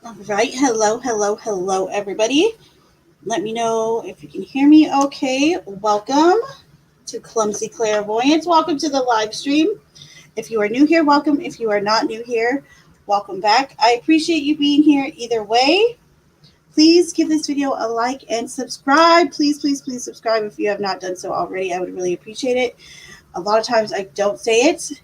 All right. Hello, everybody. Let me know if you can hear me okay. Welcome to Clumsy Clairvoyance. Welcome to the live stream. If you are new here, welcome. If you are not new here, welcome back. I appreciate you being here either way. Please give this video a like and subscribe. Please subscribe if you have not done so already. I would really appreciate it. A lot of times I don't say it.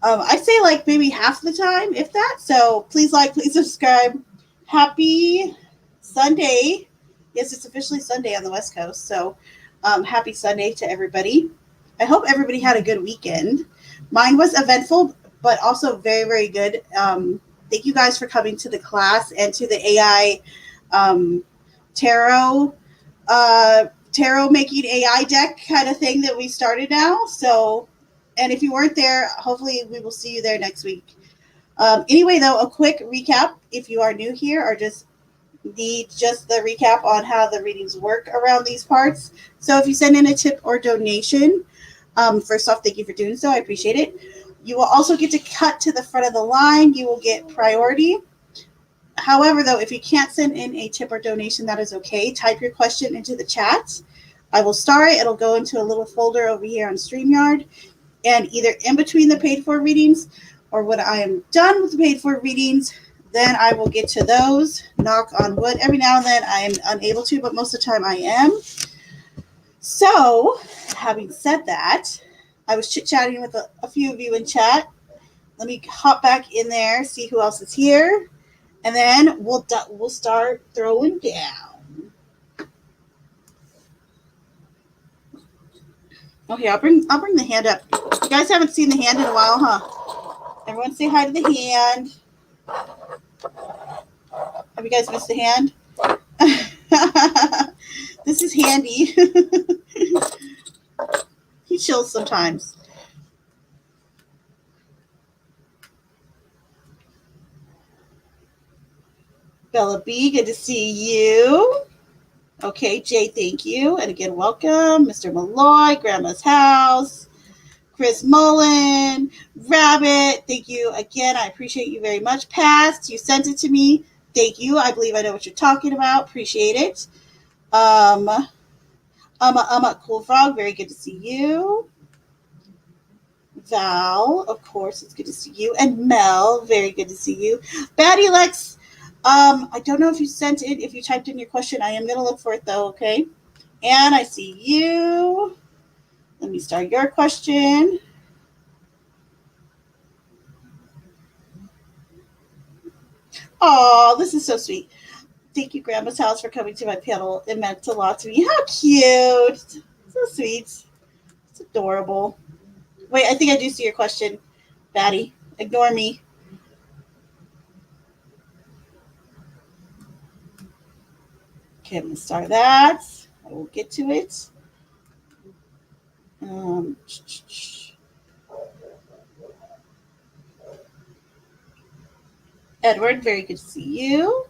I say like maybe half the time, if that. So please like, please subscribe. Happy Sunday. Yes, it's officially Sunday on the West Coast. So happy Sunday to everybody. I hope everybody had a good weekend. Mine was eventful, but also very good. Thank you guys for coming to the class and to the AI um, tarot tarot making AI deck kind of thing that we started now. So, and if you weren't there, hopefully we will see you there next week. Anyway, though, a quick recap if you are new here or just need just the recap on how the readings work around these parts. So, if you send in a tip or donation, first off, thank you for doing so. I appreciate it. You will also get to cut to the front of the line. You will get priority. However, though, if you can't send in a tip or donation, that is okay. Type your question into the chat. I will star it. It'll go into a little folder over here on StreamYard. And either in between the paid for readings or when I am done with the paid for readings, then I will get to those. Knock on wood. Every now and then I am unable to, but most of the time I am. So, having said that, I was chit chatting with a few of you in chat. Let me hop back in there, see who else is here, and then we'll start throwing down. Okay, I'll bring the hand up. You guys haven't seen the hand in a while, huh? Everyone say hi to the hand. Have you guys missed the hand? This is Handy. He chills sometimes. Bella B, good to see you. Okay, Jay, thank you. And again, welcome. Mr. Malloy, Grandma's House, Chris Mullen, Rabbit, thank you again. I appreciate you very much. Past, you sent it to me. Thank you. I believe I know what you're talking about. Appreciate it. Cool Frog, very good to see you. Val, of course, it's good to see you. And Mel, very good to see you. Batty Lex, I don't know if you sent it, if you typed in your question. I am going to look for it though, okay? And I see you. Let me start your question. Oh, this is so sweet. Thank you, Grandma's House, for coming to my panel. It meant a lot to me. How cute. So sweet. It's adorable. Wait, I think I do see your question, Batty. Ignore me. Okay, I'm going to start that. I will get to it. Um, Edward, very good to see you.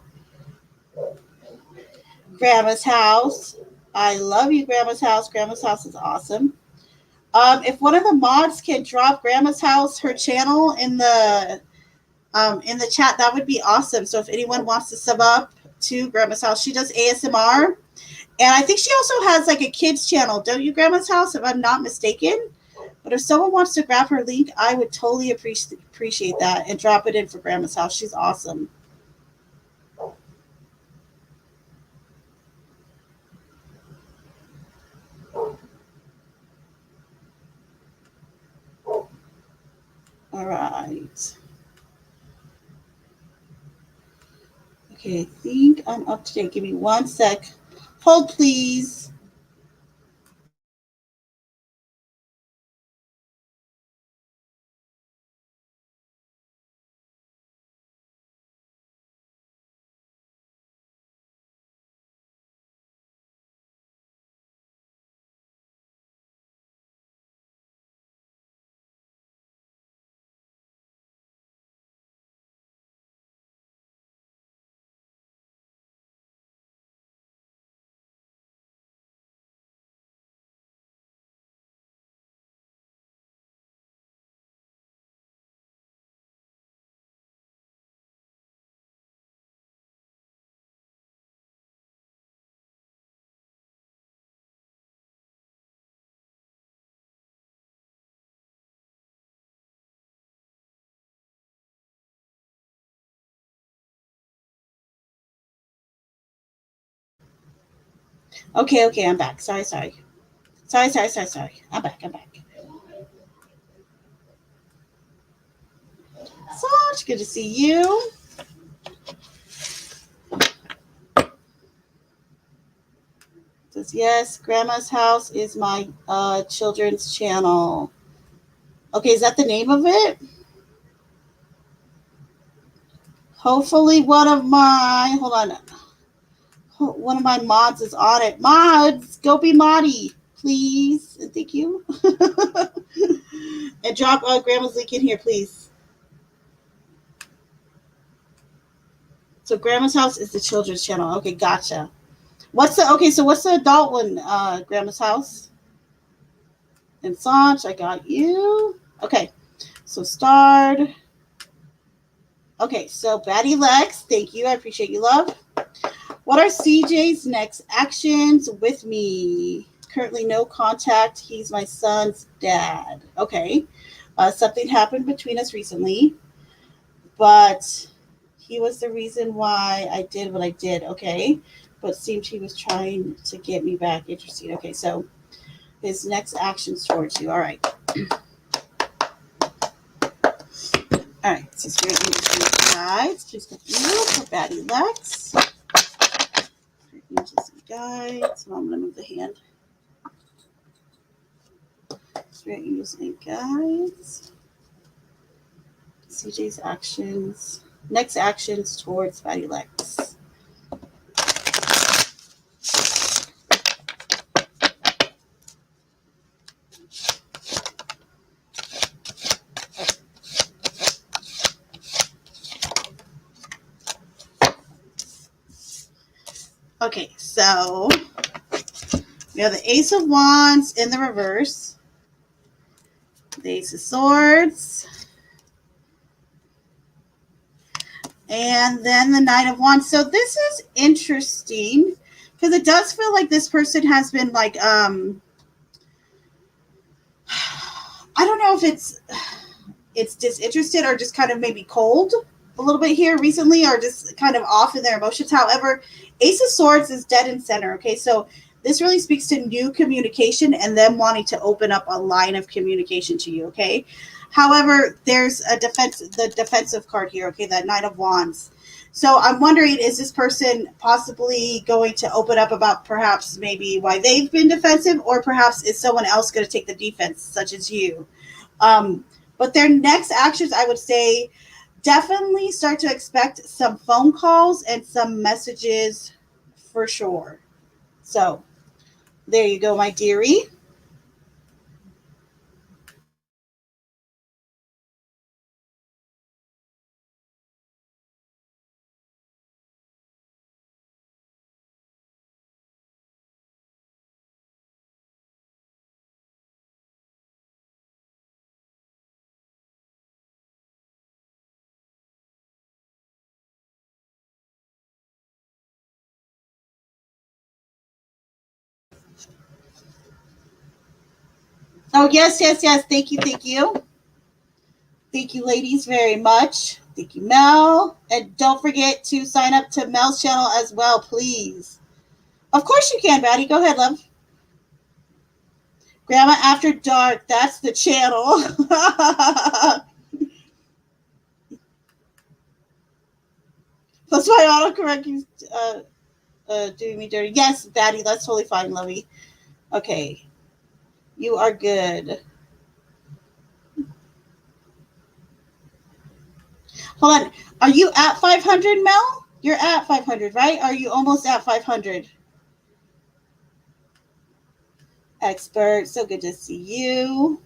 Grandma's House. I love you, Grandma's House. Grandma's House is awesome. If one of the mods can drop Grandma's House, her channel in the chat, that would be awesome. So if anyone wants to sub up to Grandma's House, she does ASMR. And I think she also has like a kids channel, don't you, Grandma's House, if I'm not mistaken? But if someone wants to grab her link, I would totally appreciate that and drop it in for Grandma's House. She's awesome. All right. Okay, I think I'm up to date. Give me 1 sec. Hold, please. Okay, I'm back. Sorry. I'm back. Such good to see you. Says yes, Grandma's House is my children's channel. Okay, is that the name of it? Hopefully one of my mods is on it. Mods, go be moddy, please. And thank you. And drop Grandma's link in here, please. So Grandma's House is the children's channel. Okay, gotcha. What's the adult one, Grandma's House? And Sanch, I got you. Okay, so start. Okay, so Batty Lex, thank you. I appreciate you, love. What are CJ's next actions with me? Currently no contact. He's my son's dad. Okay. Something happened between us recently, but he was the reason why I did what I did. Okay. But seemed he was trying to get me back. Interesting. Okay. So his next actions towards you. All right. All right. So spirit angels guides. Please continue for Batty Lex. Angels and guides. Well, I'm going to move the hand. Spirit angels and guides. CJ's actions. Next actions towards Batty Lex. Okay, so we have the Ace of Wands in the reverse, the Ace of Swords, and then the Knight of Wands. So this is interesting because it does feel like this person has been like, I don't know if it's disinterested or just kind of maybe cold a little bit here recently, or just kind of off in their emotions. However, Ace of Swords is dead in center. Okay, so this really speaks to new communication and them wanting to open up a line of communication to you. Okay, however, there's the defensive card here. Okay, that Knight of Wands. So I'm wondering, is this person possibly going to open up about perhaps maybe why they've been defensive, or perhaps is someone else going to take the defense, such as you? But their next actions, I would say, definitely start to expect some phone calls and some messages for sure. So there you go, my dearie. Oh, yes. Thank you. Thank you, ladies, very much. Thank you, Mel. And don't forget to sign up to Mel's channel as well, please. Of course you can, Batty. Go ahead, love. Grandma After Dark. That's the channel. That's why autocorrect is doing me dirty. Yes, Batty, that's totally fine, lovey. Okay. You are good. Hold on. Are you at 500, Mel? You're at 500, right? Are you almost at 500? Expert. So good to see you.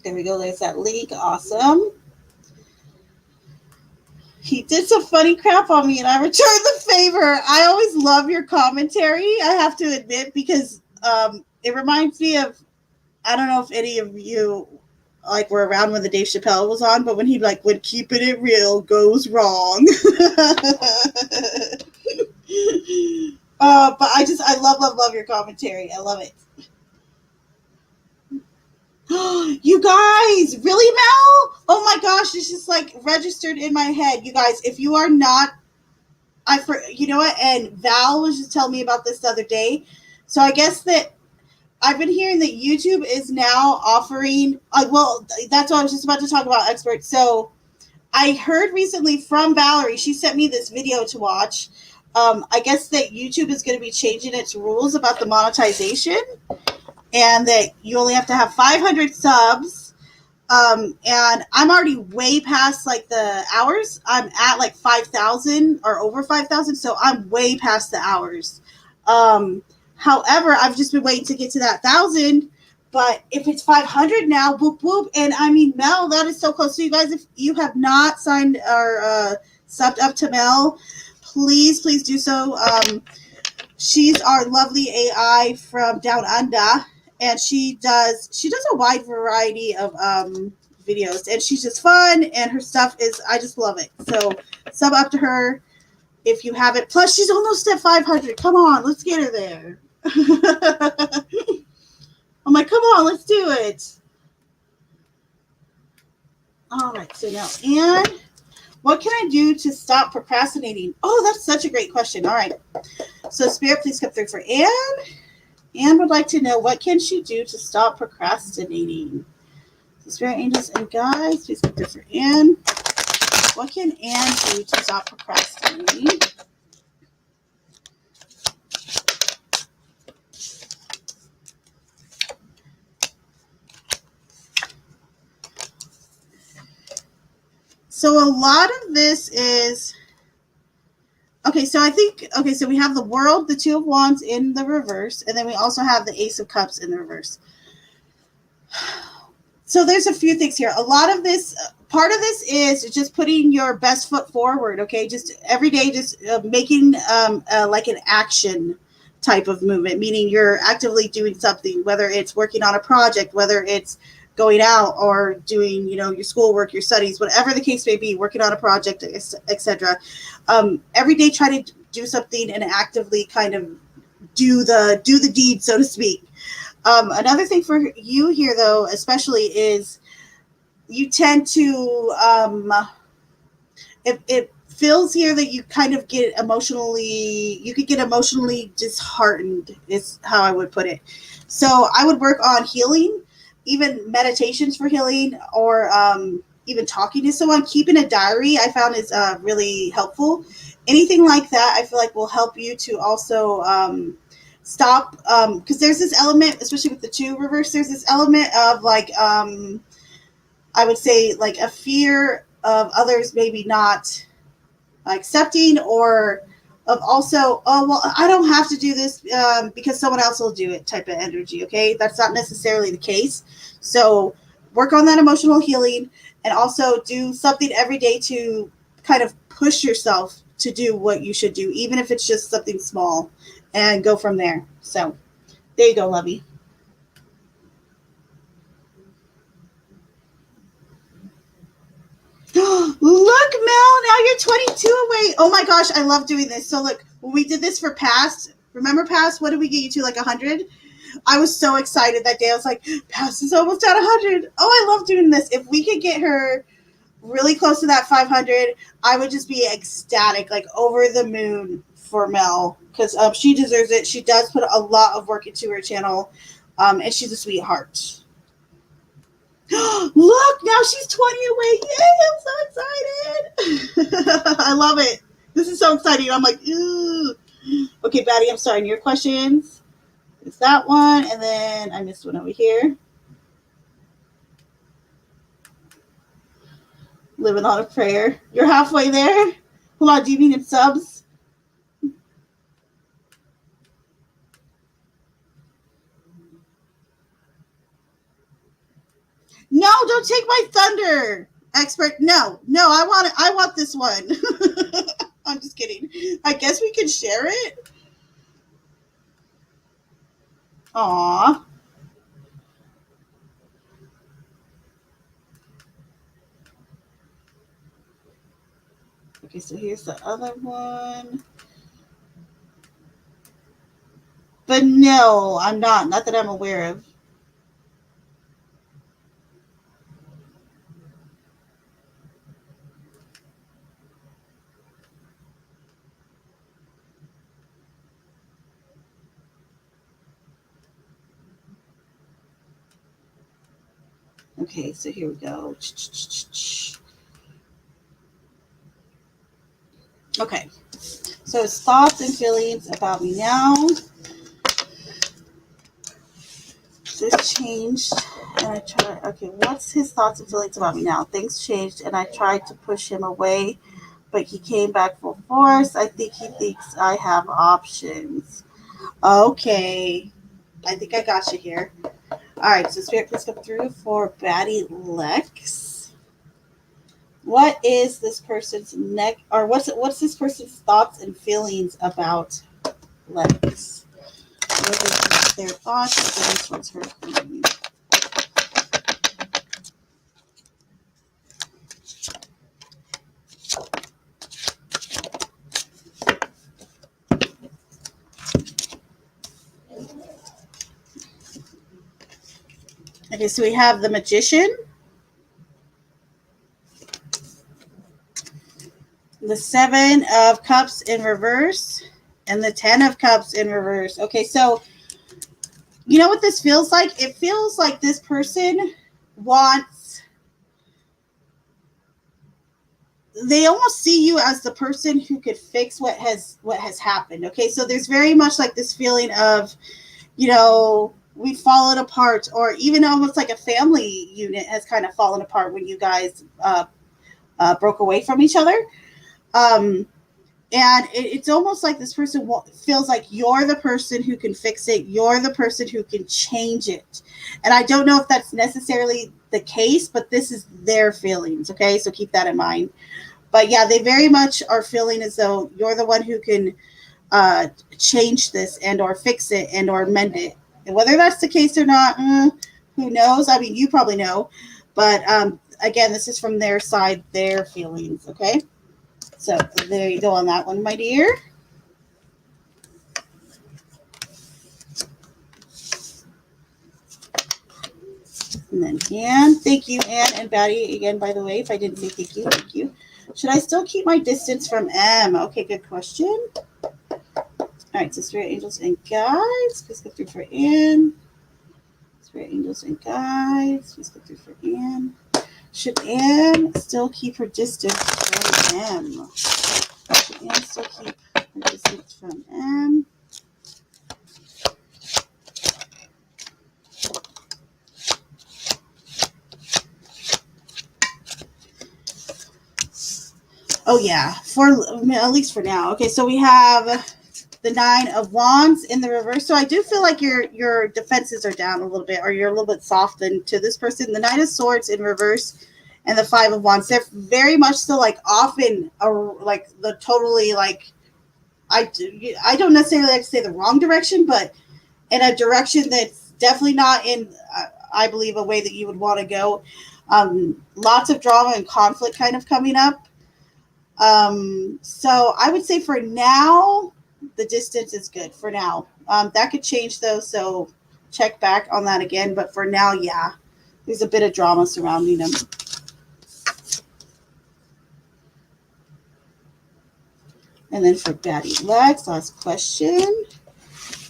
There we go. There's that link. Awesome. He did some funny crap on me and I returned the favor. I always love your commentary, I have to admit, because it reminds me of, I don't know if any of you like were around when the Dave Chappelle was on, but when he like when keeping it real goes wrong. But I love your commentary. I love it. You guys, really, Mel? Oh my gosh, it's just like registered in my head. You guys, if you are not, you know what? And Val was just telling me about this the other day. So I guess that I've been hearing that YouTube is now offering. Well, that's what I was just about to talk about, experts. So I heard recently from Valerie. She sent me this video to watch. I guess that YouTube is going to be changing its rules about the monetization, and that you only have to have 500 subs. And I'm already way past like the hours. I'm at like 5,000 or over 5,000, so I'm way past the hours. However, I've just been waiting to get to that 1,000. But if it's 500 now, whoop whoop. And I mean, Mel, that is so close. So you guys, if you have not signed or subbed up to Mel, please do so. She's our lovely AI from Down Under, and she does a wide variety of videos, and she's just fun, and her stuff is, I just love it. So sub up to her if you haven't. Plus, she's almost at 500. Come on, let's get her there. I'm like, come on, let's do it. All right, so now, and what can I do to stop procrastinating? Oh, that's such a great question. All right. So Spirit, please come through for Anne. Anne would like to know, what can she do to stop procrastinating? So Spirit, angels, and guides, please come through for Anne. What can Anne do to stop procrastinating? So a lot of this is, okay, so I think, okay, so we have the World, the Two of Wands in the reverse, and then we also have the Ace of Cups in the reverse. So there's a few things here. A lot of this, part of this is just putting your best foot forward, okay? Just every day, just making like an action type of movement, meaning you're actively doing something, whether it's working on a project, whether it's going out or doing, you know, your schoolwork, your studies, whatever the case may be, working on a project, etc. Every day, try to do something and actively kind of do the deed, so to speak. Another thing for you here, though, especially, is you tend to, it feels here that you kind of get emotionally, you could get emotionally disheartened, is how I would put it. So I would work on healing, even meditations for healing, or even talking to someone. Keeping a diary, I found, is really helpful. Anything like that, I feel like, will help you to also stop, because there's this element, especially with the two reverse, there's this element of like, I would say, like a fear of others maybe not accepting, or of also, oh well, I don't have to do this because someone else will do it type of energy. Okay, that's not necessarily the case. So work on that emotional healing, and also do something every day to kind of push yourself to do what you should do, even if it's just something small, and go from there. So there you go, Lovey. Look, Mel, now you're 22 away. Oh my gosh, I love doing this. So look, when we did this for Past, remember Past? What did we get you to, like 100? I was so excited that day. I was like, Past is almost at 100. Oh, I love doing this. If we could get her really close to that 500, I would just be ecstatic, like over the moon for Mel, because she deserves it. She does put a lot of work into her channel, and she's a sweetheart. Look, now she's 20 away. Yay, I'm so excited. I love it. This is so exciting. I'm like, ooh. Okay, Batty, I'm starting your questions. It's that one, and then I missed one over here. Living on a prayer. You're halfway there. Hold on, do you mean in subs? No, don't take my thunder, expert. No, I want this one. I'm just kidding. I guess we can share it. Aw. Okay, so here's the other one. But no, I'm not. Not that I'm aware of. Okay, so here we go. Okay, so his thoughts and feelings about me now. This changed, and I tried. Okay, what's his thoughts and feelings about me now? Things changed, and I tried to push him away, but he came back full force. I think he thinks I have options. Okay, I think I got you here. All right, so Spirit, please come through for Baddie Lex. What is this person's what's this person's thoughts and feelings about Lex? What is their thoughts and feelings towards her? Okay, so we have the Magician, the Seven of Cups in reverse, and the Ten of Cups in reverse. Okay, so you know what this feels like? It feels like this person wants, they almost see you as the person who could fix what has happened. Okay, so there's very much like this feeling of, we've fallen apart, or even almost like a family unit has kind of fallen apart when you guys broke away from each other. And it's almost like this person feels like you're the person who can fix it. You're the person who can change it. And I don't know if that's necessarily the case, but this is their feelings. Okay, so keep that in mind. But yeah, they very much are feeling as though you're the one who can change this and or fix it and or mend it. And whether that's the case or not, who knows? I mean, you probably know. But again, this is from their side, their feelings. Okay. So there you go on that one, my dear. And then Anne. Thank you, Anne and Baddie, again, by the way. If I didn't say thank you, thank you. Should I still keep my distance from M? Okay, good question. All right, so Spirit Angels and Guides. Please go through for Anne. Spirit Angels and Guides. Please go through for Anne. Should Anne still keep her distance from M? Should Anne still keep her distance from M? Oh yeah, for at least for now. Okay, so we have the Nine of Wands in the reverse. So I do feel like your defenses are down a little bit, or you're a little bit softened to this person. The Nine of Swords in reverse, and the Five of Wands. They're very much still like often like the totally like I don't necessarily like to say the wrong direction, but in a direction that's definitely not in I believe a way that you would want to go. Lots of drama and conflict kind of coming up. So I would say for now, the distance is good for now. That could change though, so check back on that again. But for now, yeah, there's a bit of drama surrounding them. And then for Baddie Lex, last question.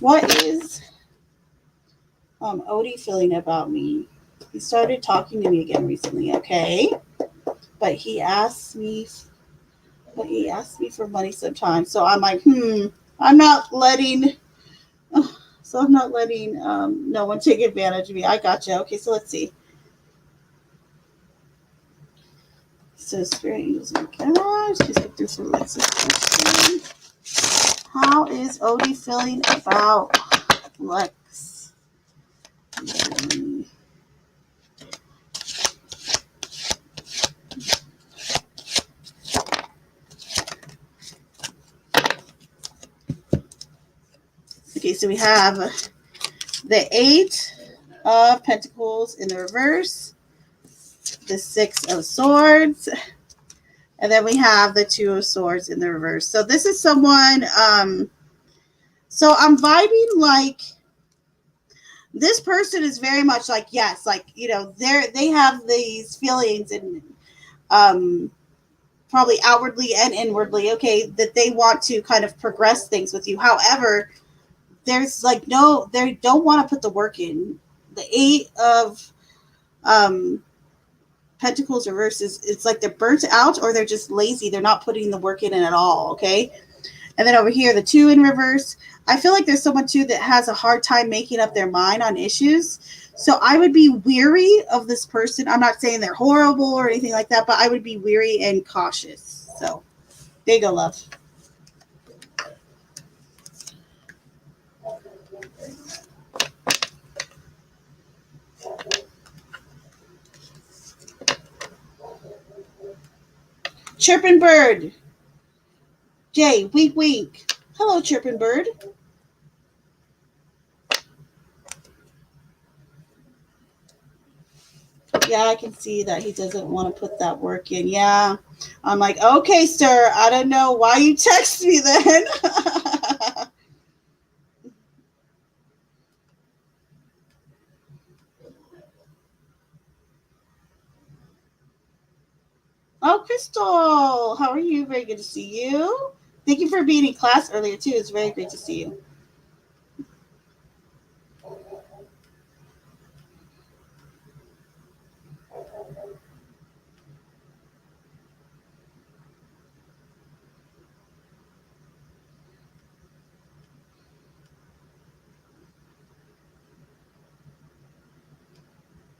What is Odie feeling about me? He started talking to me again recently, okay? But he asked me for money sometimes. So I'm like, I'm not letting no one take advantage of me. I gotcha. Okay, so let's see. So Spirit Angels and Guides, just get through some Lex's question. How is Odie feeling about Lex? Okay, so we have the Eight of Pentacles in the reverse, the Six of Swords, and then we have the Two of Swords in the reverse. So this is someone, so I'm vibing like this person is very much like, yes, like, they have these feelings and probably outwardly and inwardly, okay, that they want to kind of progress things with you. However, there's like they don't want to put the work in. The Eight of um, Pentacles reverse is it's like they're burnt out or they're just lazy. They're not putting the work in it at all. Okay. And then over here, the 2 in reverse. I feel like there's someone too that has a hard time making up their mind on issues. So I would be weary of this person. I'm not saying they're horrible or anything like that, but I would be weary and cautious. So there you go, love. Chirping bird. Jay, wink, wink. Hello, chirping bird. Yeah, I can see that he doesn't want to put that work in. Yeah. I'm like, okay, sir, I don't know why you text me then. Oh, Crystal, how are you? Very good to see you. Thank you for being in class earlier, too. It's very great to see you.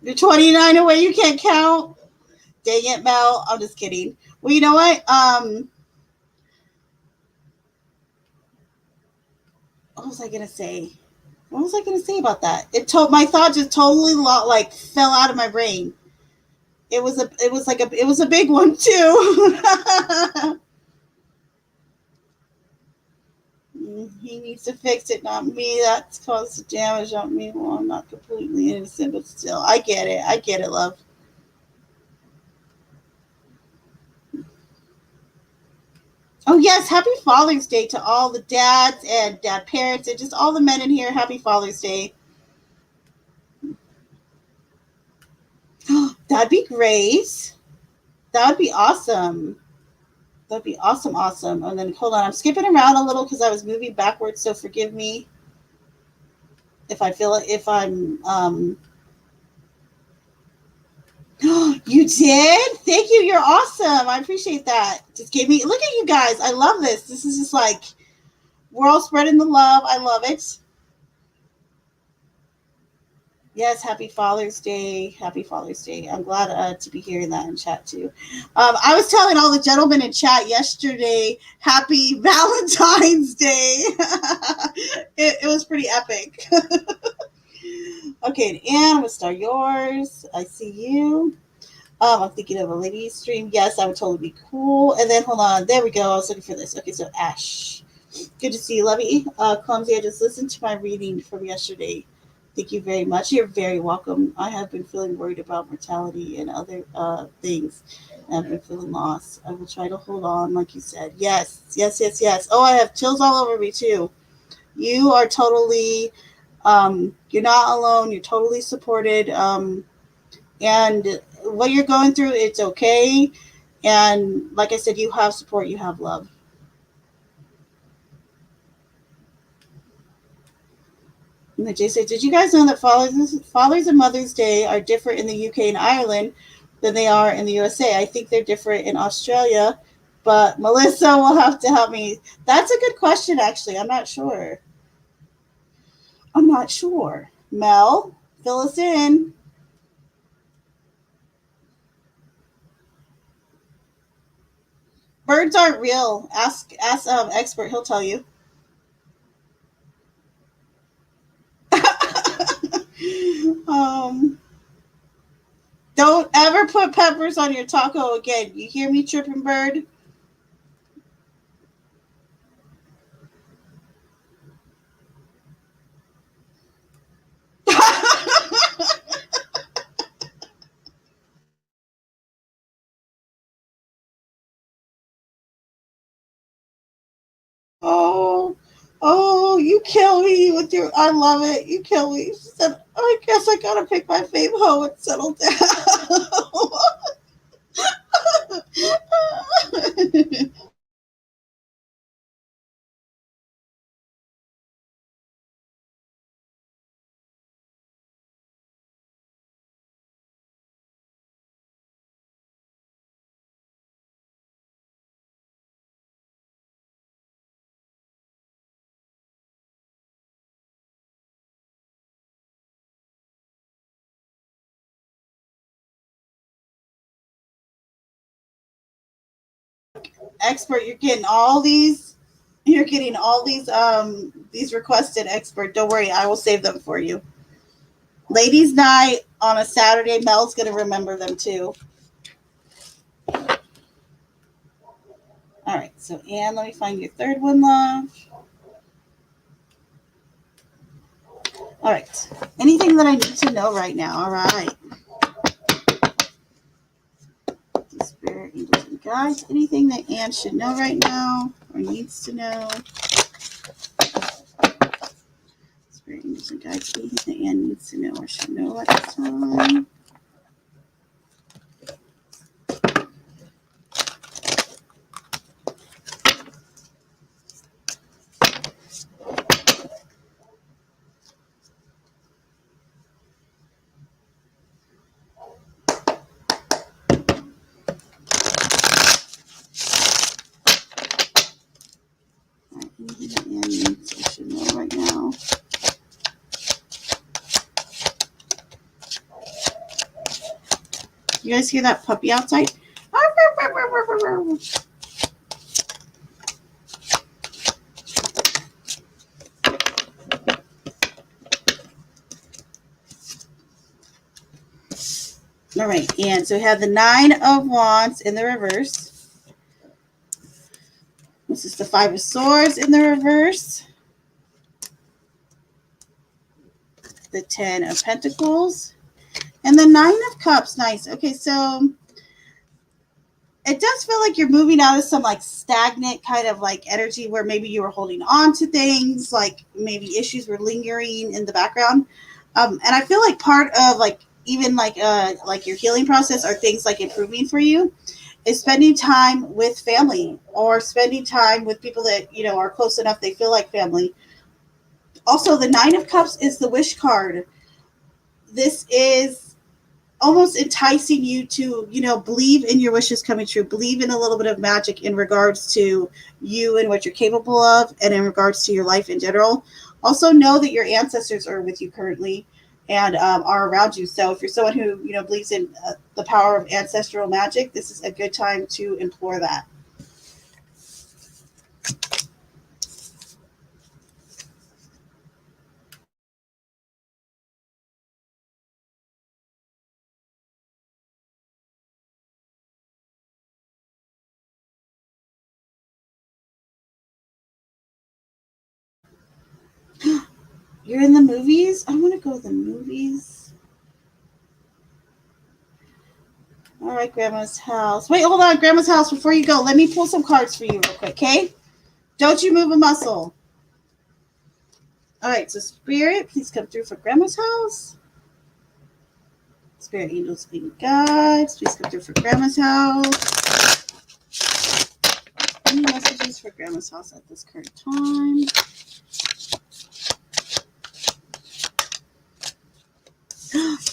You're 29 away. You can't count. Dang it, Mel. I'm just kidding. Well, you know what? What was I gonna say? What was I gonna say about that? My thought just totally like fell out of my brain. It was a big one too. He needs to fix it, not me. That's caused the damage on me. Well, I'm not completely innocent, but still, I get it. I get it, love. Oh yes, happy Father's Day to all the dads and dad parents and just all the men in here. Happy Father's Day. That'd be great. That would be awesome. That'd be awesome, awesome. And then hold on, I'm skipping around a little because I was moving backwards, so forgive me if I feel it. If I'm You did? Thank you. You're awesome. I appreciate that. Just gave me look at you guys. I love this. This is just like we're all spreading the love. I love it. Yes, happy Father's Day. Happy Father's Day. I'm glad to be hearing that in chat too. I was telling all the gentlemen in chat yesterday, happy Valentine's Day. It was pretty epic. Okay, and I'm going to start yours. I see you. I'm thinking of a lady stream. Yes, I would totally be cool. And then hold on. There we go. I was looking for this. Okay, so Ash. Good to see you, Lovey. Clumsy, I just listened to my reading from yesterday. Thank you very much. You're very welcome. I have been feeling worried about mortality and other things. I've been feeling lost. I will try to hold on, like you said. Yes, yes, yes, yes. Oh, I have chills all over me, too. You are totally, you're not alone. You're totally supported. And what you're going through, it's okay. And like I said, you have support, you have love. And then Jay said, did you guys know that Father's and Mother's Day are different in the UK and Ireland than they are in the USA? I think they're different in Australia, but Melissa will have to help me. That's a good question, actually. I'm not sure. I'm not sure. Mel, fill us in. Birds aren't real. Ask expert. He'll tell you. um, don't ever put peppers on your taco again. You hear me, tripping bird? Oh, oh, you kill me with your. I love it. You kill me. She said, I guess I gotta pick my fave hoe and settle down. expert, you're getting all these. You're getting all these requested expert. Don't worry, I will save them for you. Ladies' night on a Saturday. Mel's gonna remember them too. All right. So Anne, let me find your third one, love. All right. Anything that I need to know right now? All right. Spirit, angels, and guides. Anything that Anne should know right now or needs to know? Spirit, angels, and guides. Anything that Anne needs to know or should know at this time? Anything that Anne needs or should know right now? You guys hear that puppy outside? All right, and so we have the Nine of Wands in the reverse. This is the Five of Swords in the reverse. The Ten of Pentacles. And the Nine of Cups. Nice. Okay, so it does feel like you're moving out of some like stagnant kind of like energy where maybe you were holding on to things, like maybe issues were lingering in the background. And I feel like part of like even like your healing process or things like improving for you is spending time with family or spending time with people that, you know, are close enough they feel like family. Also, the Nine of Cups is the wish card. This is almost enticing you to, you know, believe in your wishes coming true, believe in a little bit of magic in regards to you and what you're capable of and in regards to your life in general. Also know that your ancestors are with you currently and are around you. So if you're someone who, you know, believes in the power of ancestral magic, this is a good time to implore that. You're in the movies? I want to go to the movies. All right, Grandma's house. Wait, hold on, Grandma's house. Before you go, let me pull some cards for you real quick, okay? Don't you move a muscle. All right, so Spirit, please come through for Grandma's house. Spirit, angels, and guides, please come through for Grandma's house. Any messages for Grandma's house at this current time?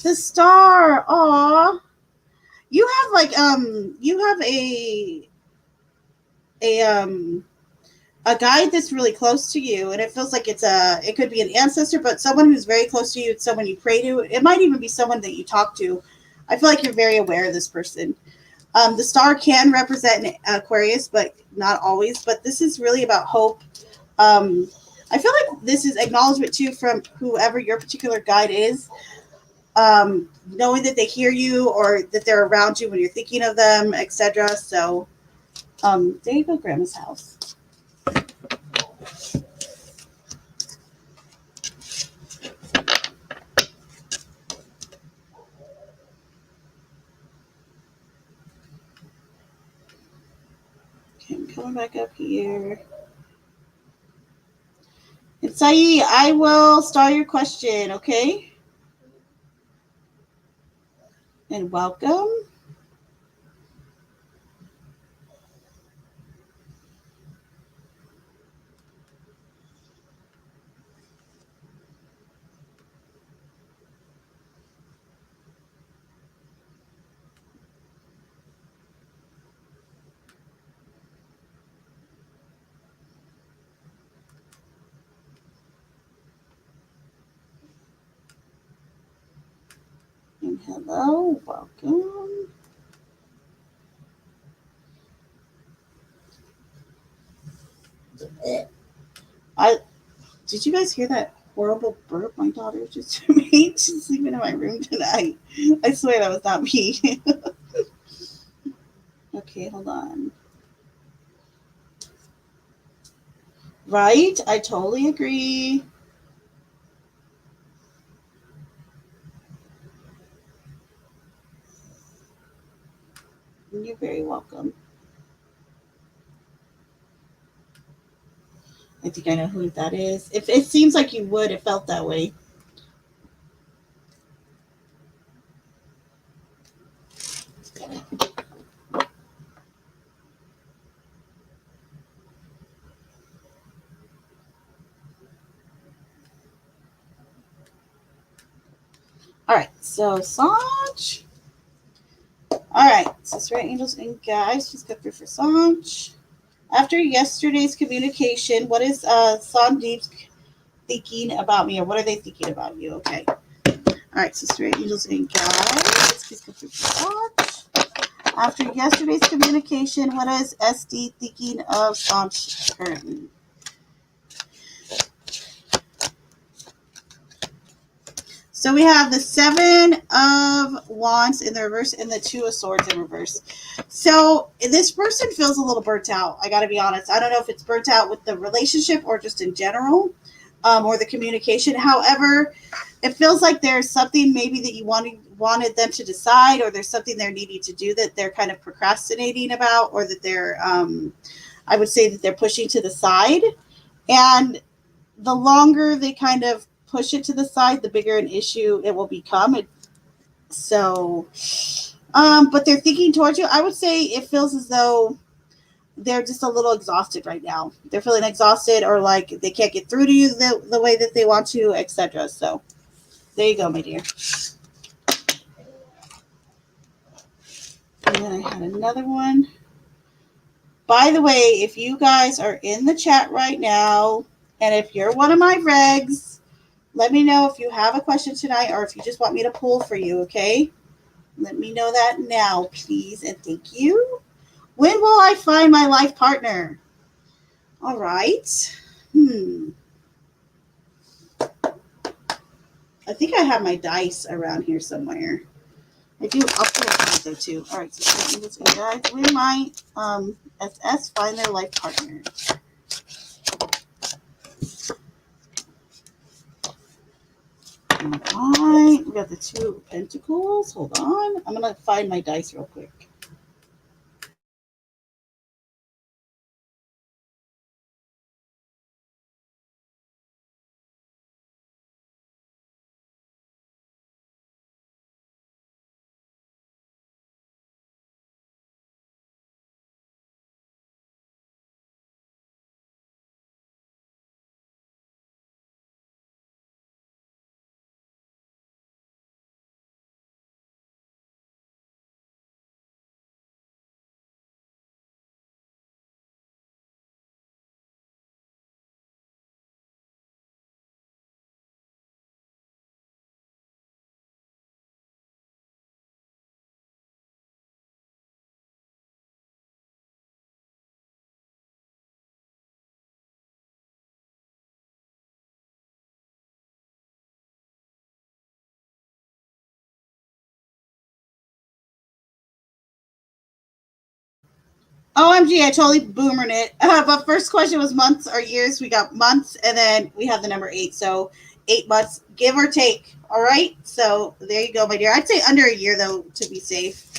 The Star. Aw. You have like you have a a guide that's really close to you, and it feels like it could be an ancestor, but someone who's very close to you. It's someone you pray to. It might even be someone that you talk to. I feel like you're very aware of this person. The star can represent an Aquarius, but not always. But this is really about hope. I feel like this is acknowledgement too from whoever your particular guide is, knowing that they hear you or that they're around you when you're thinking of them, etc. So there you go, Grandma's house. Okay, I'm coming back up here. And Saeed, I will start your question, okay? And welcome. And hello, welcome. I did you guys hear that horrible burp my daughter just made? She's sleeping in my room tonight. I swear that was not me. Okay, hold on. Right? I totally agree. You're very welcome. I think I know who that is. If it seems like you would, it felt that way. All right, so Sanj. All right, so Spirit Angels and Guides, just got through for Sanj. After yesterday's communication, what is Sandeep's thinking about me, or what are they thinking about you? Okay. All right, so Spirit Angels and Guides, please go through for Sanj. After yesterday's communication, what is SD thinking of Sanj currently? So we have the Seven of Wands in the reverse and the Two of Swords in reverse. So this person feels a little burnt out. I got to be honest. I don't know if it's burnt out with the relationship or just in general, or the communication. However, it feels like there's something maybe that you wanted them to decide, or there's something they're needing to do that they're kind of procrastinating about, or that they're, I would say that they're pushing to the side. And the longer they kind of push it to the side, the bigger an issue it will become. So, but they're thinking towards you. I would say it feels as though they're just a little exhausted right now. They're feeling exhausted, or like they can't get through to you the way that they want to, etc. So, there you go, my dear. And then I had another one. By the way, if you guys are in the chat right now, and if you're one of my regs, let me know if you have a question tonight, or if you just want me to pull for you, okay? Let me know that now, please, and thank you. When will I find my life partner? All right. I think I have my dice around here somewhere. I do. I'll put it on there too. All right. So guys, when might SS find their life partner? All right. We got the Two of Pentacles. Hold on. I'm gonna find my dice real quick. OMG, I totally boomered it. But first question was months or years. We got months, and then we have the number 8. So 8 months, give or take. All right. So there you go, my dear. I'd say under a year, though, to be safe.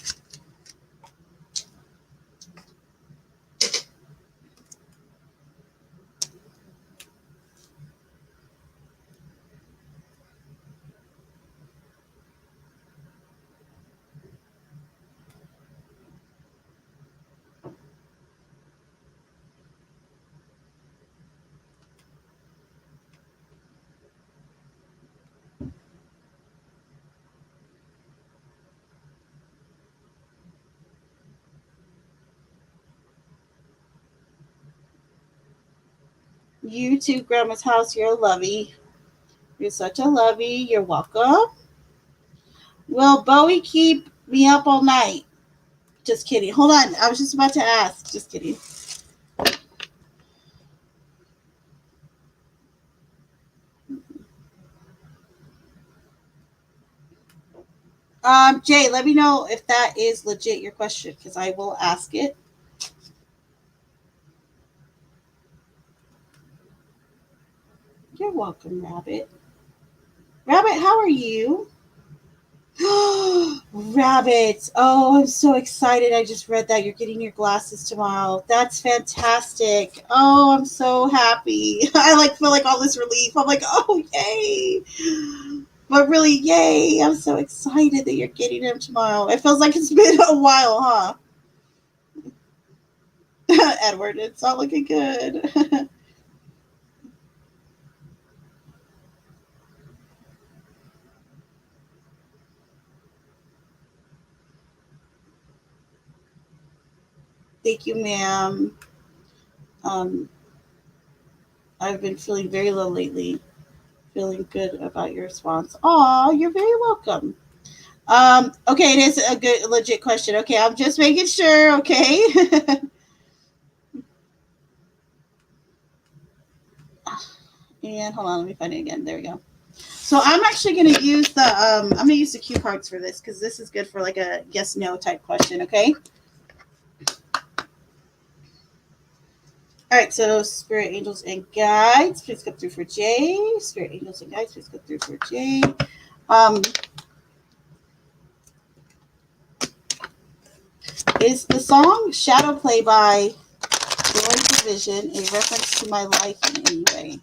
You too, Grandma's house. You're a lovey. You're such a lovey. You're welcome. Will Bowie keep me up all night? Just kidding. Hold on. I was just about to ask. Just kidding. Jay, let me know if that is legit your question because I will ask it. You're welcome, Rabbit. Rabbit, how are you? Rabbit. Oh, I'm so excited. I just read that you're getting your glasses tomorrow. That's fantastic. Oh, I'm so happy. I like feel like all this relief. I'm like, oh, yay. But really, yay. I'm so excited that you're getting them tomorrow. It feels like it's been a while, huh? Edward, it's not looking good. Thank you, ma'am. Um, I've been feeling very low lately. Feeling good about your response. Aw, you're very welcome. Okay, it is a good, legit question. Okay, I'm just making sure. Okay. And hold on, let me find it again. There we go. So I'm actually going to use I'm going to use the cue cards for this because this is good for like a yes no type question. Okay. All right. So spirit angels and guides, please come through for Jay. Spirit angels and guides, please come through for Jay. Um, is the song "Shadow Play" by Joy Division a reference to my life in any way?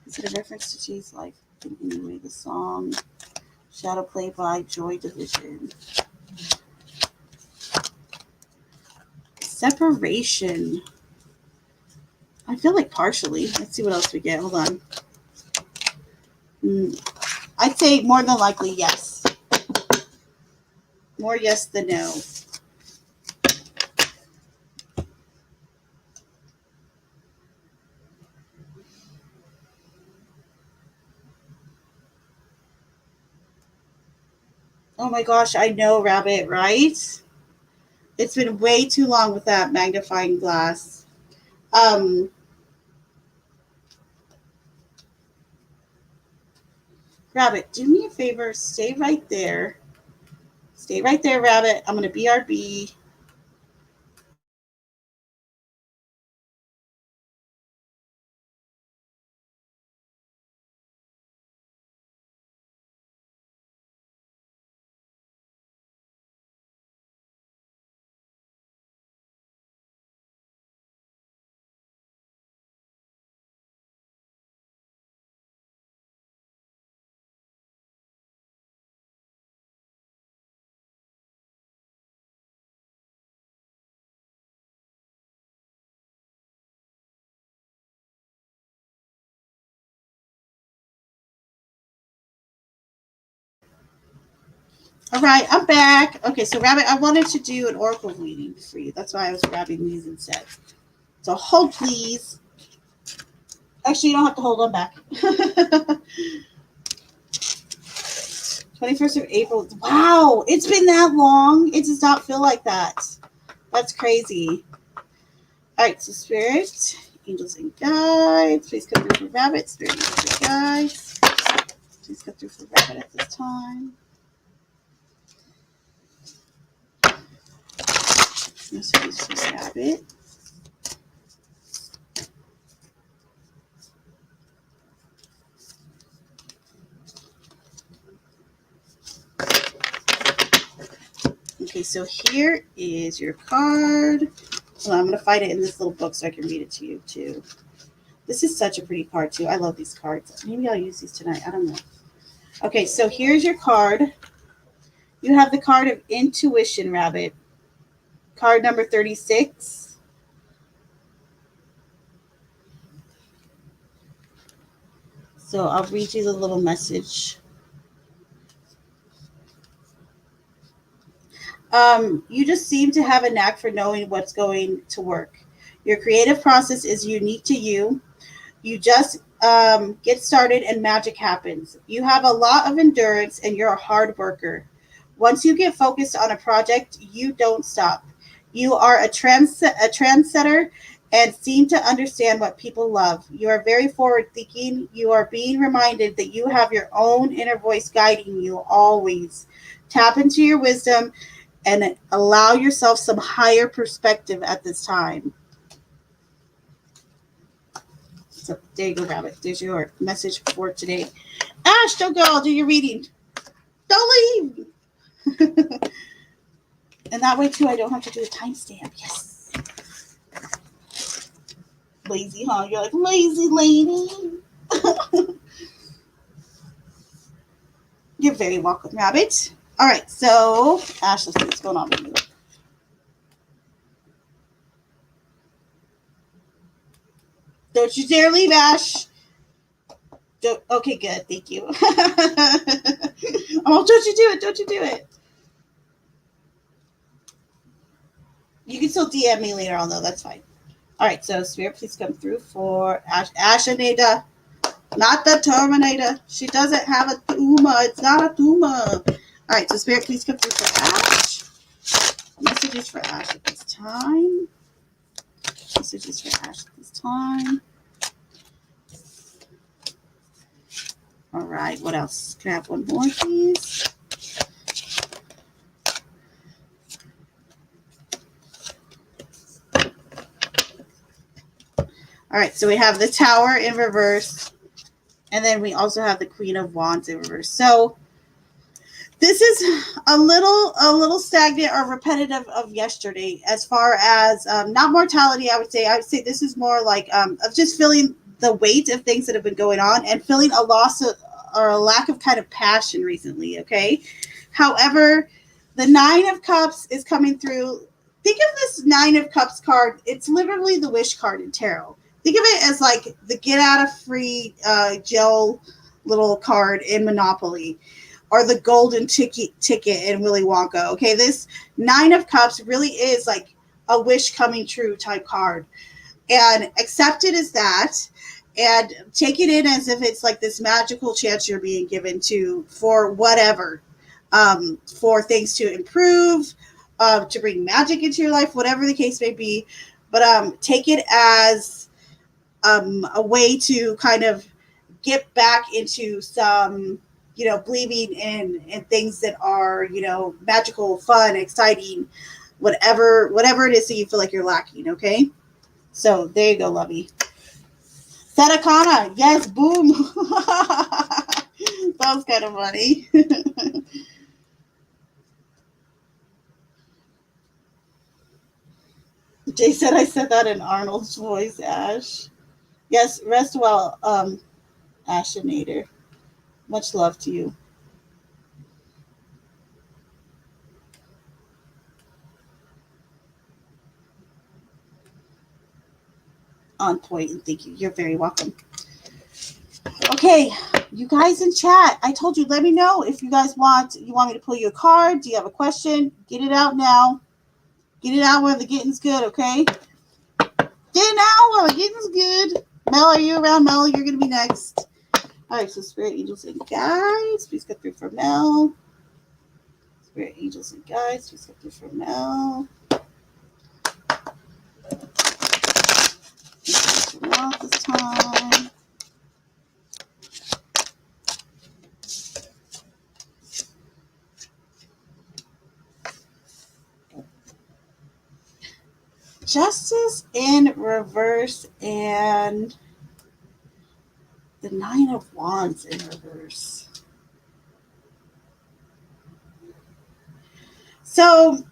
Is it a reference to Jay's life in any way? The song Shadow Play by Joy Division. Separation. I feel like partially. Let's see what else we get. Hold on. I'd say more than likely yes. More yes than no. Oh my gosh, I know, Rabbit, right? It's been way too long with that magnifying glass. Um, Rabbit, do me a favor. Stay right there. Stay right there, Rabbit. I'm going to BRB. All right, I'm back. Okay, so Rabbit, I wanted to do an oracle reading for you. That's why I was grabbing these instead. So hold, please. Actually, you don't have to hold on back. 21st of April. Wow, it's been that long. It does not feel like that. That's crazy. All right, so spirit, angels and guides, please come through for Rabbit. Spirit, angels and guides, please come through for Rabbit at this time. This is for Rabbit. Okay, so here is your card. Well, I'm going to find it in this little book so I can read it to you too. This is such a pretty card too. I love these cards. Maybe I'll use these tonight. I don't know. Okay, so here's your card. You have the card of intuition, Rabbit. Card number 36. So I'll read you the little message. You just seem to have a knack for knowing what's going to work. Your creative process is unique to you. You just get started and magic happens. You have a lot of endurance and you're a hard worker. Once you get focused on a project, you don't stop. You are a trendsetter and seem to understand what people love. You are very forward thinking. You are being reminded that you have your own inner voice guiding you always. Tap into your wisdom and allow yourself some higher perspective at this time. So there you go, Rabbit. There's your message for today. Ash, don't go. I'll do your reading. Don't leave. And that way, too, I don't have to do a timestamp. Yes. Lazy, huh? You're like, lazy lady. You're very welcome, Rabbit. All right, so, Ash, let's see what's going on with you. Don't you dare leave, Ash. Okay, good. Thank you. Oh, don't you do it. Don't you do it. You can still DM me later on, though. That's fine. All right, so Spirit, please come through for Ashaneda. Not the Terminator. She doesn't have a tumor. It's not a tumor. All right, so Spirit, please come through for Ash. Messages for Ash at this time. Messages for Ash at this time. All right, what else? Can I have one more, please? All right, so we have the Tower in reverse, and then we also have the Queen of Wands in reverse. So this is a little stagnant or repetitive of yesterday as far as not mortality. I would say this is more like of just feeling the weight of things that have been going on and feeling a loss of, or a lack of kind of passion recently. Okay. However, the Nine of Cups is coming through. Think of this Nine of Cups card. It's literally the wish card in tarot. Think of it as like the get out of free jail little card in Monopoly, or the golden ticket in Willy Wonka. Okay, this Nine of Cups really is like a wish coming true type card. And accept it as that, and take it in as if it's like this magical chance you're being given to for whatever, for things to improve, to bring magic into your life, whatever the case may be. But take it as a way to kind of get back into some, believing in things that are, magical, fun, exciting, whatever it is that you feel like you're lacking. Okay, so there you go, lovey. Sadakana, yes, boom. That was kind of funny. Jay said I said that in Arnold's voice, Ash. Yes, rest well, Ashinator. Much love to you. On point, and thank you. You're very welcome. Okay, you guys in chat, I told you, let me know if you guys want me to pull you a card. Do you have a question? Get it out now. Get it out where the getting's good, okay? Get it out where the getting's good. Mel, are you around? Mel, you're going to be next. All right, so Spirit, Angels, and Guides, please come through for Mel. Spirit, Angels, and Guides, please come through for Mel. Mel this time. Justice in reverse and the Nine of Wands in reverse. So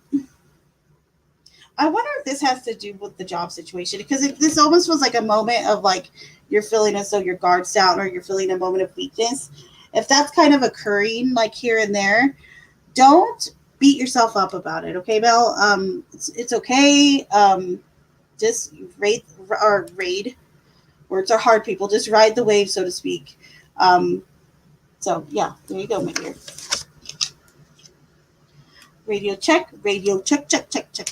I wonder if this has to do with the job situation, because this almost was like a moment of like you're feeling as though your guard's down or you're feeling a moment of weakness. If that's kind of occurring like here and there, don't beat yourself up about it. Okay, Mel? It's okay. Just raid. Words are hard, people. Just ride the wave, so to speak. So yeah, there you go, my dear. Radio check, check, check, check, check.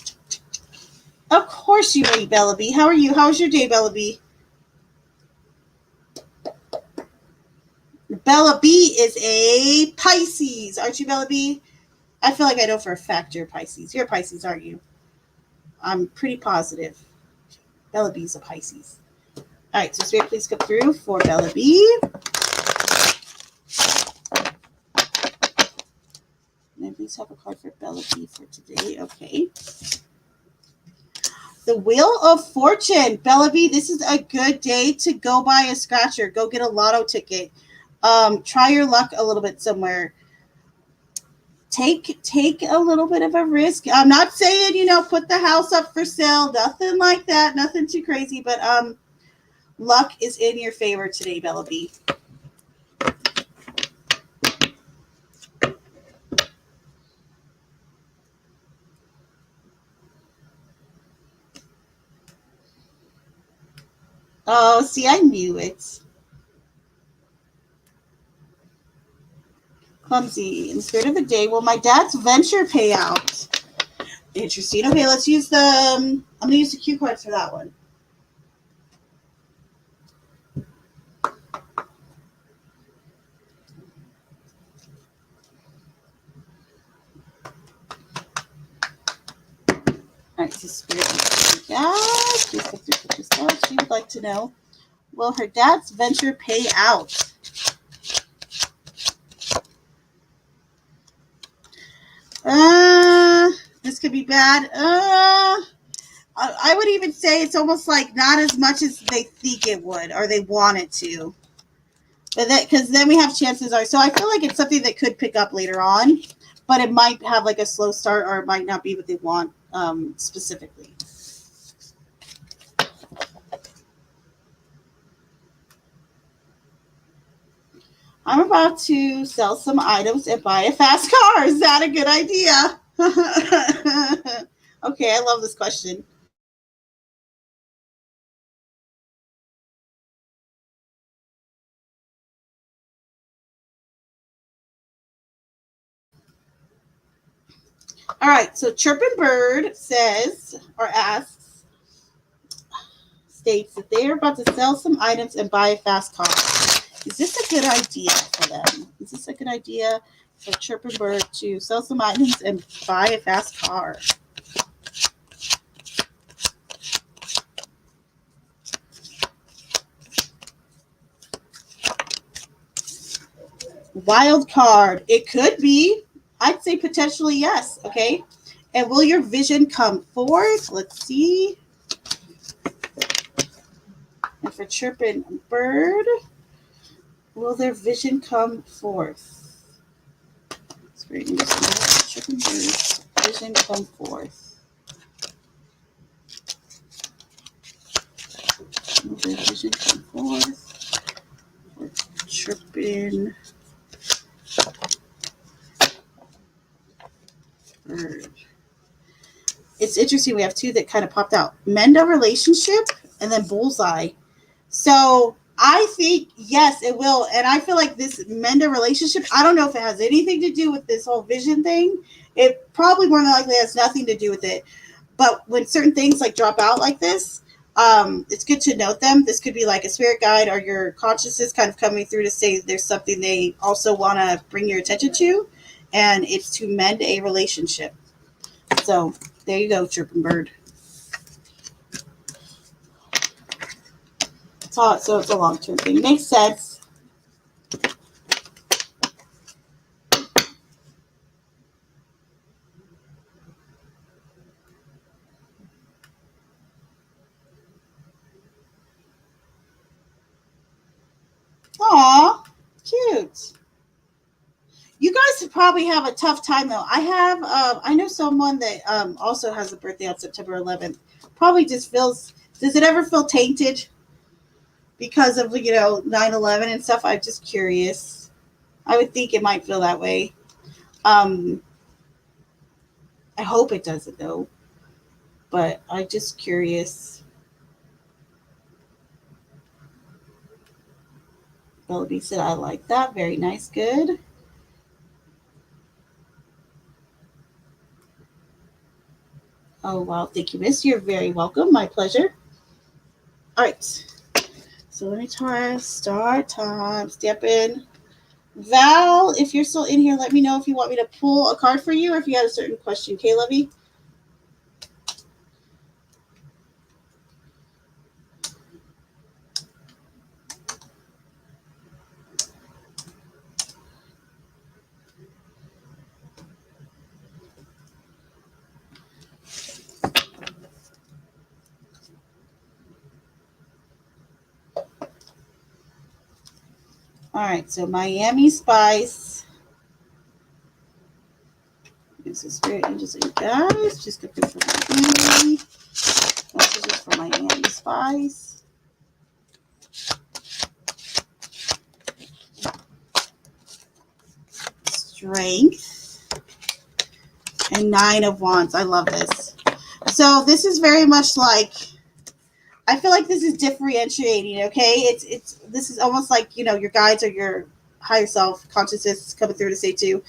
Of course you may, Bella B. How are you? How was your day, Bella B? Bella B is a Pisces. Aren't you, Bella B? I feel like I know for a fact you're a Pisces. You're a Pisces, aren't you? I'm pretty positive. Bella B is a Pisces. All right, so Spirit, please come through for Bella B. And please have a card for Bella B for today? Okay. The Wheel of Fortune. Bella B, this is a good day to go buy a scratcher. Go get a lotto ticket. Try your luck a little bit somewhere. Take a little bit of a risk. I'm not saying, put the house up for sale. Nothing like that. Nothing too crazy. But luck is in your favor today, Bella B. Oh, see, I knew it. Clumsy. In the spirit of the day, will my dad's venture pay out? Interesting. Okay, let's use the... I'm going to use the cue cards for that one. All right, so spirit of the dad. She would like to know, will her dad's venture pay out? This could be bad. I would even say it's almost like not as much as they think it would or they want it to. But because then we have chances are. So I feel like it's something that could pick up later on, but it might have like a slow start or it might not be what they want specifically. I'm about to sell some items and buy a fast car. Is that a good idea? Okay, I love this question. All right, so Chirpin Bird says or states that they are about to sell some items and buy a fast car. Is this a good idea for them? Is this a good idea for Chirpin Bird to sell some items and buy a fast car? Wild card. It could be. I'd say potentially yes. Okay. And will your vision come forth? Let's see. And for Chirpin Bird, will their vision come forth? Chirpin Bird's vision come forth. Will their vision come forth? For Chirpin Bird. It's interesting. We have two that kind of popped out. Mend a relationship and then bullseye. So I think, yes, it will. And I feel like this mend a relationship, I don't know if it has anything to do with this whole vision thing. It probably more than likely has nothing to do with it. But when certain things like drop out like this, it's good to note them. This could be like a spirit guide or your consciousness kind of coming through to say there's something they also want to bring your attention to. And it's to mend a relationship. So there you go, Chirpin Bird. So it's a long-term thing. Makes sense. Aw, cute. You guys probably have a tough time though. I know someone that also has a birthday on September 11th. Probably just feels. Does it ever feel tainted because of 9/11 and stuff? I'm just curious. I would think it might feel that way. Um, I hope it doesn't though. But I'm just curious. Bellaby said, "I like that. Very nice. Good." Oh wow! Thank you, Miss. You're very welcome. My pleasure. All right. So let me try start time. Step in. Val, if you're still in here, let me know if you want me to pull a card for you or if you had a certain question. Okay, Lovey? All right, so Miami Spice. This is Spirit Angels and Guys. Just get this for Miami. Messages for Miami Spice. Strength. And Nine of Wands. I love this. So this is very much like, I feel like this is differentiating, okay? It's this is almost like, your guides or your higher self consciousness coming through to say too.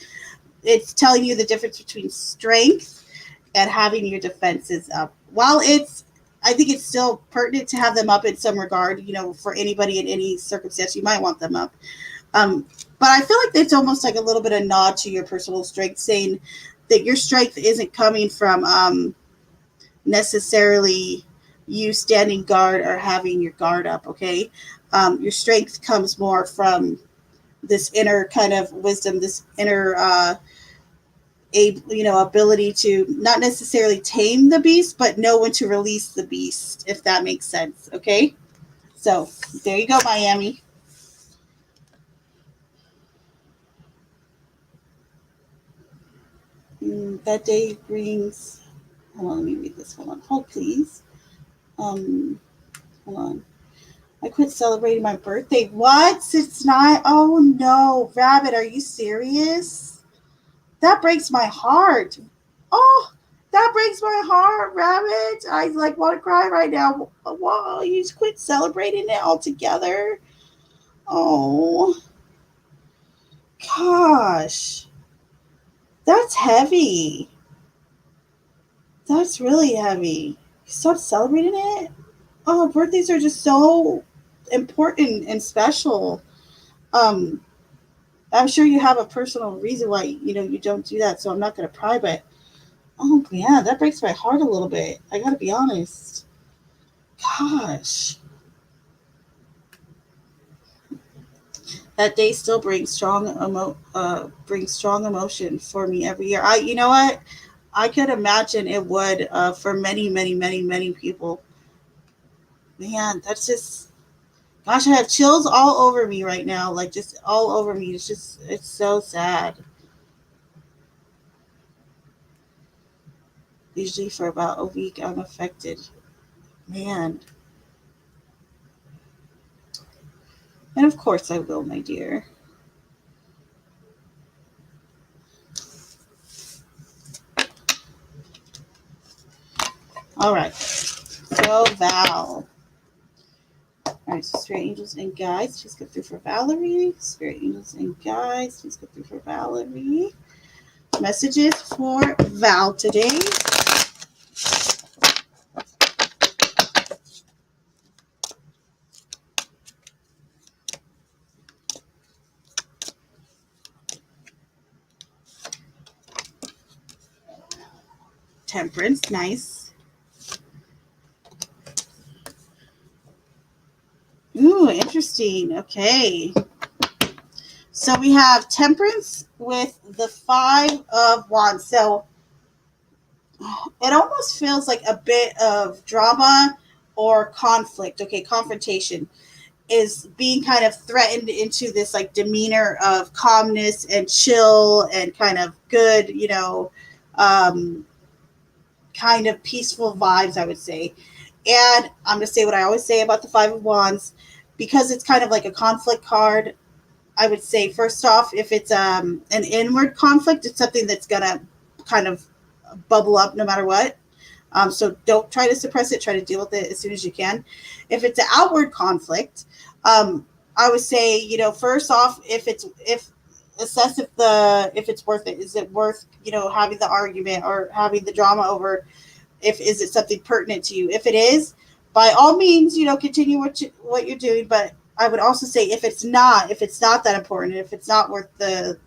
It's telling you the difference between strength and having your defenses up. While I think it's still pertinent to have them up in some regard, for anybody in any circumstance, you might want them up. But I feel like it's almost like a little bit of nod to your personal strength, saying that your strength isn't coming from necessarily you standing guard or having your guard up, okay? Your strength comes more from this inner kind of wisdom, this inner ability to not necessarily tame the beast, but know when to release the beast, if that makes sense, okay? So there you go, Miami. That day brings. Hold on, let me read this. Hold, please. Hold on. I quit celebrating my birthday. What? It's not. Oh no, Rabbit, are you serious? That breaks my heart. Oh, that breaks my heart, Rabbit. I want to cry right now. Wow, you just quit celebrating it altogether. Oh, gosh, that's heavy. That's really heavy. You stopped celebrating it. Oh, birthdays are just so important and special. Um, I'm sure you have a personal reason why you don't do that, so I'm not gonna pry. But oh yeah, that breaks my heart a little bit. I gotta be honest. Gosh, that day still brings strong emotion for me every year. You know what? I could imagine it would for many, many, many, many people. Man, that's just gosh, I have chills all over me right now, like just all over me. It's so sad. Usually for about a week, I'm affected. Man. And of course I will, my dear. All right. So, Val. All right, so Spirit Angels and Guides, please go through for Valerie. Spirit Angels and Guides, please go through for Valerie. Messages for Val today. Temperance, nice. Ooh, interesting. Okay. So we have Temperance with the Five of Wands. So it almost feels like a bit of drama or conflict. Okay, confrontation is being kind of threatened into this like demeanor of calmness and chill and kind of good, um, kind of peaceful vibes, I would say. And I'm going to say what I always say about the Five of Wands, because it's kind of like a conflict card. I would say, first off, if it's an inward conflict, it's something that's going to kind of bubble up no matter what. So don't try to suppress it. Try to deal with it as soon as you can. If it's an outward conflict, I would say, first off, if assess if it's worth it. Is it worth having the argument or having the drama over? If is it something pertinent to you? If it is, by all means, continue what you're doing. But I would also say if it's not that important, if it's not worth the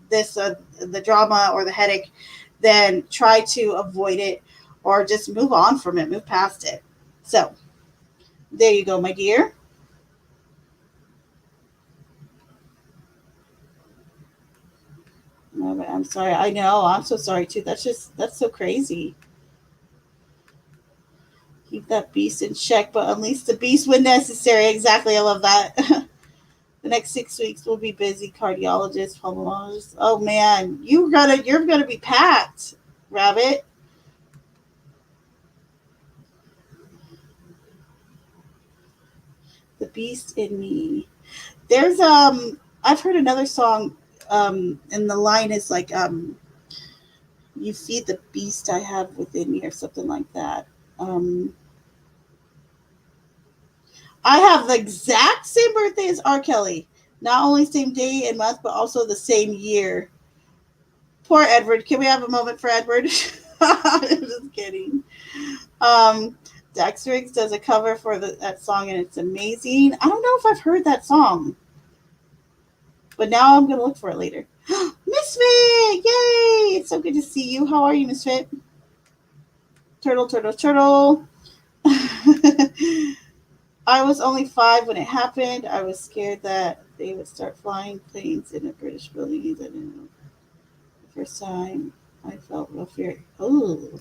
drama or the headache, then try to avoid it or just move on from it, move past it. So there you go, my dear. No, I'm sorry. I know. I'm so sorry too. That's so crazy. Keep that beast in check, but unleash the beast when necessary. Exactly. I love that. The next 6 weeks will be busy. Cardiologist, pulmonologist. Oh man, you're gonna be packed, Rabbit. The beast in me. There's I've heard another song, and the line is like, you feed the beast I have within me, or something like that. Um, I have the exact same birthday as R. Kelly. Not only same day and month, but also the same year. Poor Edward. Can we have a moment for Edward? I'm just kidding. Um, Dax Riggs does a cover for that song, and it's amazing. I don't know if I've heard that song, but now I'm going to look for it later. Misfit! Yay! It's so good to see you. How are you, Misfit? Turtle, turtle, turtle. I was only 5 when it happened. I was scared that they would start flying planes in a British building. The first time I felt real fear. Oh,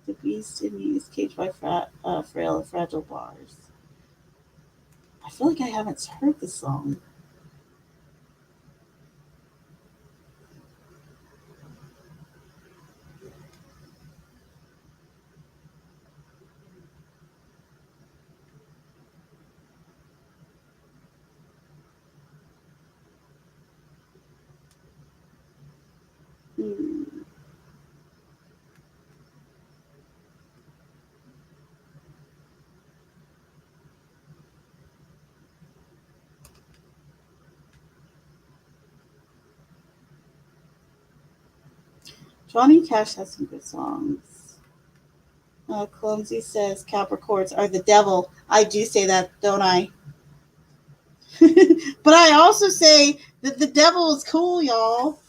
the beast in me is caged by frail and fragile bars. I feel like I haven't heard this song. Hmm. Johnny Cash has some good songs. Clumsy says Capricorns are the devil. I do say that, don't I? But I also say that the devil is cool, y'all.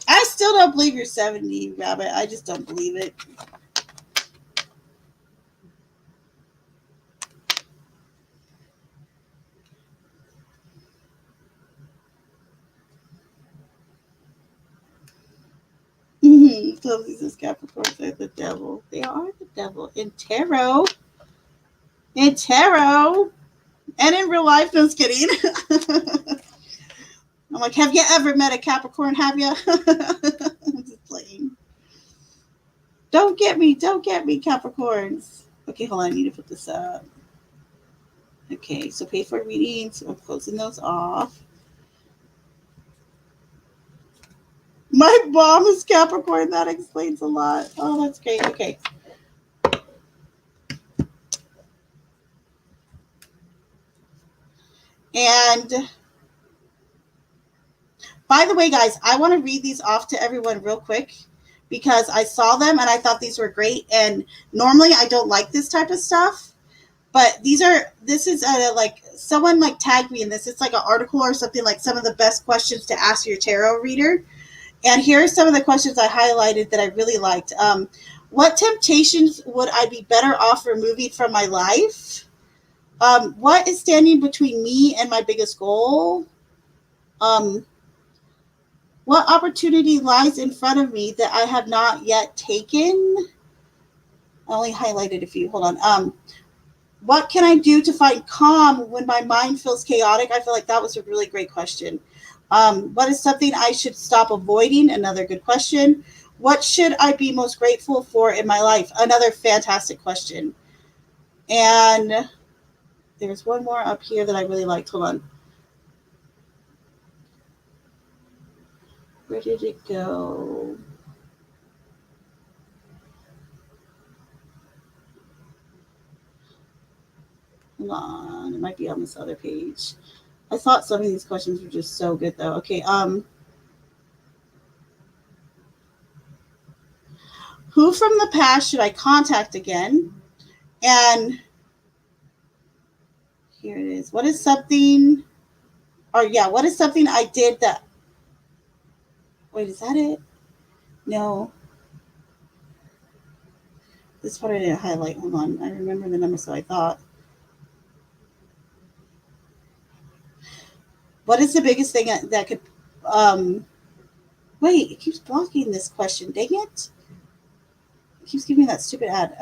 I still don't believe you're 70, Rabbit. I just don't believe it. Clumsy says Capricorns are the devil. They are the devil. In tarot. In tarot. And in real life, no, just kidding. I'm like, have you ever met a Capricorn? Have you? I'm just playing. Don't get me, Capricorns. Okay, hold on, I need to put this up. Okay, so pay for readings. I'm closing those off. My mom is Capricorn. That explains a lot. Oh, that's great. Okay. And by the way, guys, I want to read these off to everyone real quick because I saw them and I thought these were great. And normally I don't like this type of stuff, but this is like someone like tagged me in this. It's like an article or something, like some of the best questions to ask your tarot reader. And here are some of the questions I highlighted that I really liked. What temptations would I be better off removing from my life? What is standing between me and my biggest goal? Um, what opportunity lies in front of me that I have not yet taken? I only highlighted a few. Hold on. What can I do to find calm when my mind feels chaotic? I feel like that was a really great question. What is something I should stop avoiding? Another good question. What should I be most grateful for in my life? Another fantastic question. And there's one more up here that I really liked. Hold on. Where did it go? Hold on. It might be on this other page. I thought some of these questions were just so good though. Okay. Who from the past should I contact again? And here it is. What is something what is something I did that wait, is that it? No. This part I didn't highlight. Hold on. I remember the number, so I thought. What is the biggest thing that could um Wait, it keeps blocking this question. Dang it. It keeps giving me that stupid ad.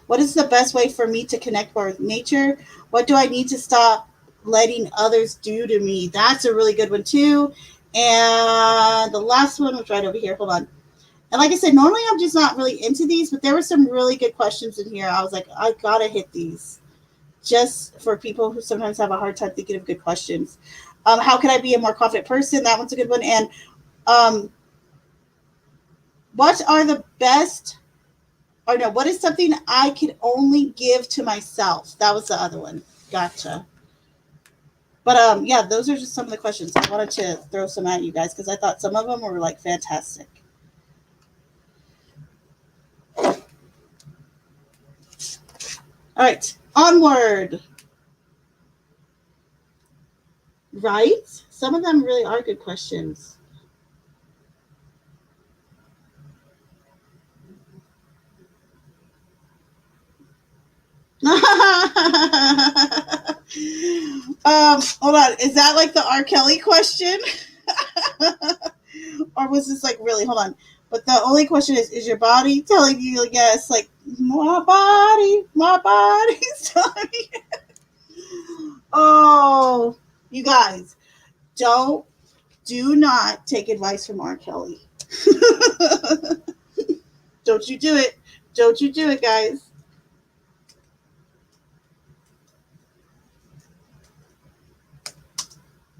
What is the best way for me to connect more with nature? What do I need to stop letting others do to me? That's a really good one, too. And the last one was right over here. Hold on. And like I said, normally I'm just not really into these, but there were some really good questions in here. I was like, I gotta hit these just for people who sometimes have a hard time thinking of good questions. How can I be a more confident person? That one's a good one. And um, what are the best, or no, what is something I can only give to myself? That was the other one. Gotcha. But yeah, those are just some of the questions. I wanted to throw some at you guys because I thought some of them were like fantastic. All right, onward. Right? Some of them really are good questions. Hold on. Is that like the R. Kelly question? Or was this like really, hold on. But the only question is your body telling you yes? Like, my body's telling me. Oh, you guys, do not take advice from R. Kelly. Don't you do it. Don't you do it, guys.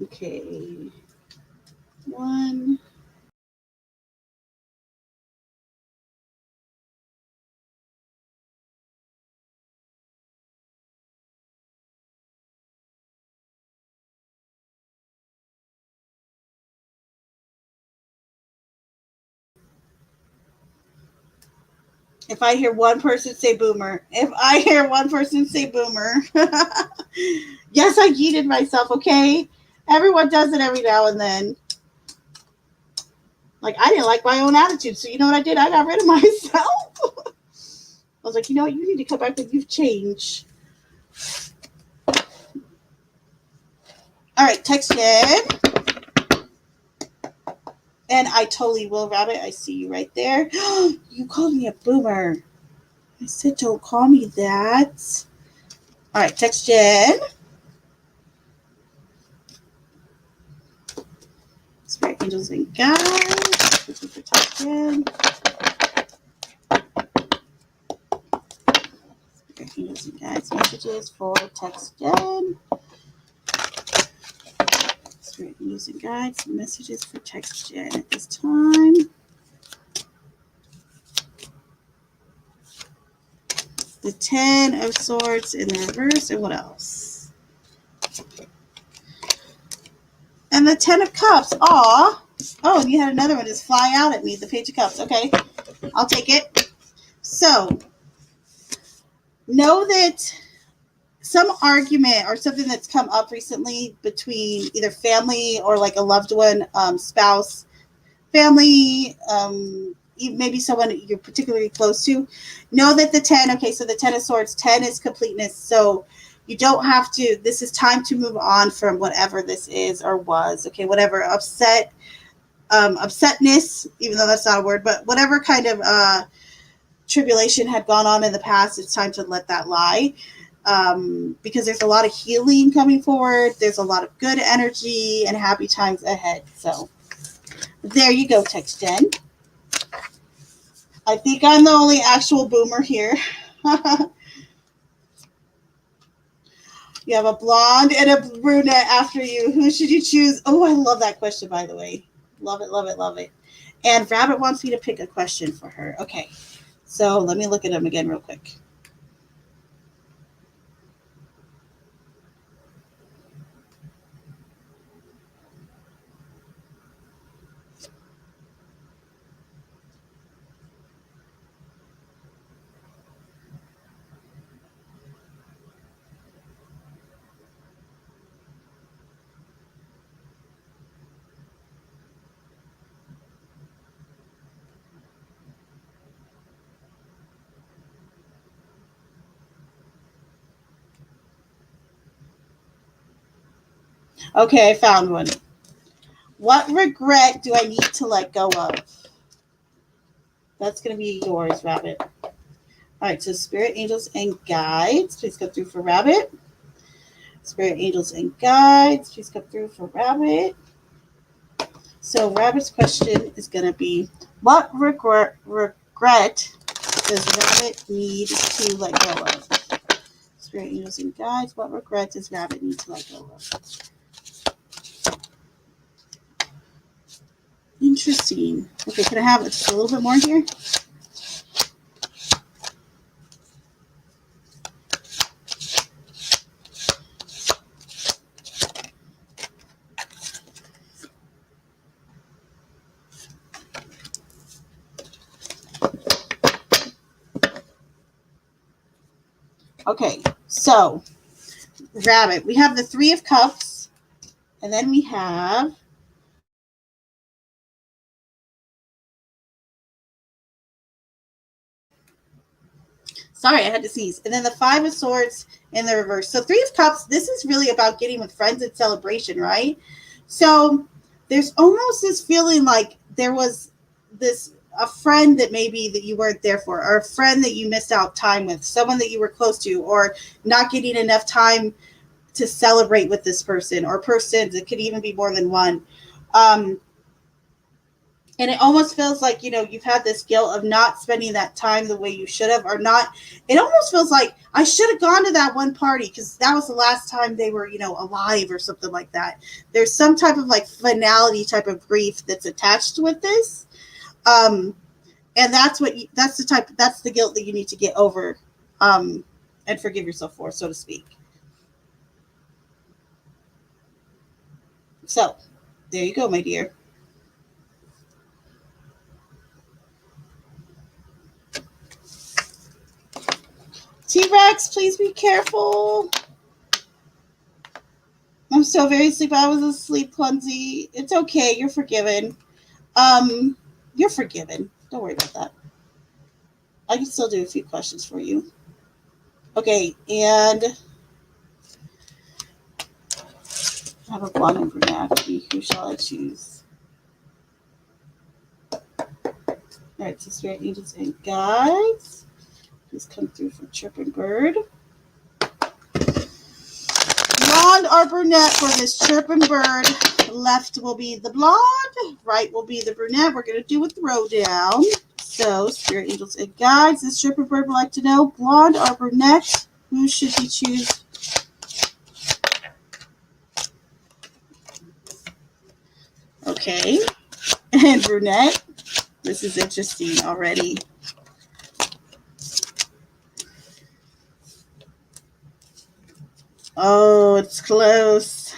Okay. One. If I hear one person say boomer, if I hear one person say boomer, yes, I yeeted myself, okay? Everyone does it every now and then. Like, I didn't like my own attitude, so you know what I did? I got rid of myself. I was like, you know what? You need to come back and you've changed. All right, text in. And I totally will, Rabbit. I see you right there. You called me a boomer. I said, don't call me that. All right, text Jen. Spirit angels and guides. This is for text Jen. Spirit angels and guides messages for text Jen. Spirit angels and guides messages for text Jen at this time. The 10 of Swords in the reverse, and what else? And the 10 of Cups. Aw. Oh, and you had another one just fly out at me, the Page of Cups. Okay, I'll take it. So, know that some argument or something that's come up recently between either family or like a loved one, spouse, family, maybe someone you're particularly close to, know that the 10, okay, so the 10 of Swords, 10 is completeness. So you don't have to, this is time to move on from whatever this is or was, okay, whatever upsetness, even though that's not a word, but whatever kind of tribulation had gone on in the past, it's time to let that lie. Because there's a lot of healing coming forward. There's a lot of good energy and happy times ahead. So there you go, text Jen. I think I'm the only actual boomer here. You have a blonde and a brunette after you. Who should you choose? Oh, I love that question, by the way. Love it, love it, love it. And Rabbit wants me to pick a question for her. Okay, so let me look at them again real quick. Okay, I found one. What regret do I need to let go of? That's going to be yours, Rabbit. All right, so spirit, angels, and guides, please come through for Rabbit. Spirit, angels, and guides, please come through for Rabbit. So Rabbit's question is going to be, what regret does Rabbit need to let go of? Spirit, angels, and guides, what regret does Rabbit need to let go of? Interesting. Okay, can I have just a little bit more here? Okay, so Rabbit, we have the Three of Cups, and then we have sorry, I had to sneeze. And then the Five of Swords in the reverse. So Three of Cups, this is really about getting with friends and celebration, right? So there's almost this feeling like there was a friend that maybe that you weren't there for, or a friend that you missed out time with, someone that you were close to, or not getting enough time to celebrate with this person or persons. It could even be more than one. And it almost feels like, you've had this guilt of not spending that time the way you should have, or not. It almost feels like I should have gone to that one party because that was the last time they were, alive or something like that. There's some type of like finality type of grief that's attached with this. And that's that's the guilt that you need to get over, and forgive yourself for, so to speak. So there you go, my dear. T-Rex, please be careful. I'm so very sleepy. I was asleep, Clumsy. It's okay. You're forgiven. You're forgiven. Don't worry about that. I can still do a few questions for you. Okay, and I have a blonde and brunette. Who shall I choose? All right, so spirit, angels, and guides. Please come through for Chirping Bird. Blonde or brunette for this Chirping Bird. Left will be the blonde. Right will be the brunette. We're going to do a throwdown. So, spirit, angels, and guides. This Chirping Bird would like to know, blonde or brunette? Who should he choose? Okay. And brunette. This is interesting already. Oh, it's close.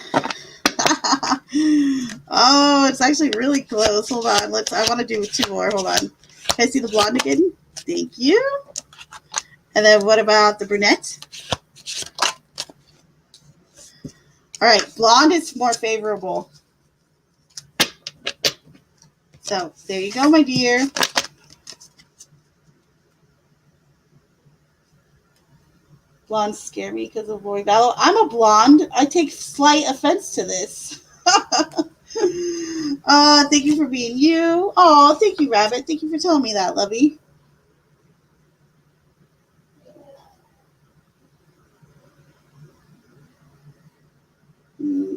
Oh, it's actually really close. Hold on. I want to do two more. Hold on. Can I see the blonde again? Thank you. And then what about the brunette? All right. Blonde is more favorable. So there you go, my dear. Blondes scare me because of boy battle. I'm a blonde. I take slight offense to this. Thank you for being you. Oh, thank you, Rabbit. Thank you for telling me that, lovey.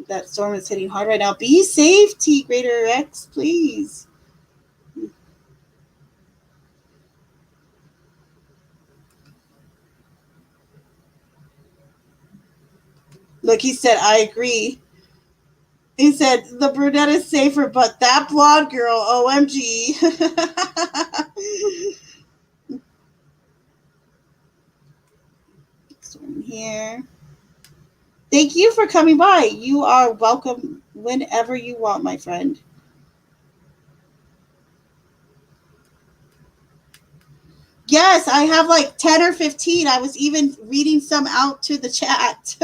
That storm is hitting hard right now. Be safe, T Greater X, please. Look, he said, I agree. He said, the brunette is safer, but that blonde girl, OMG. Storm here. Thank you for coming by. You are welcome whenever you want, my friend. Yes, I have like 10 or 15. I was even reading some out to the chat.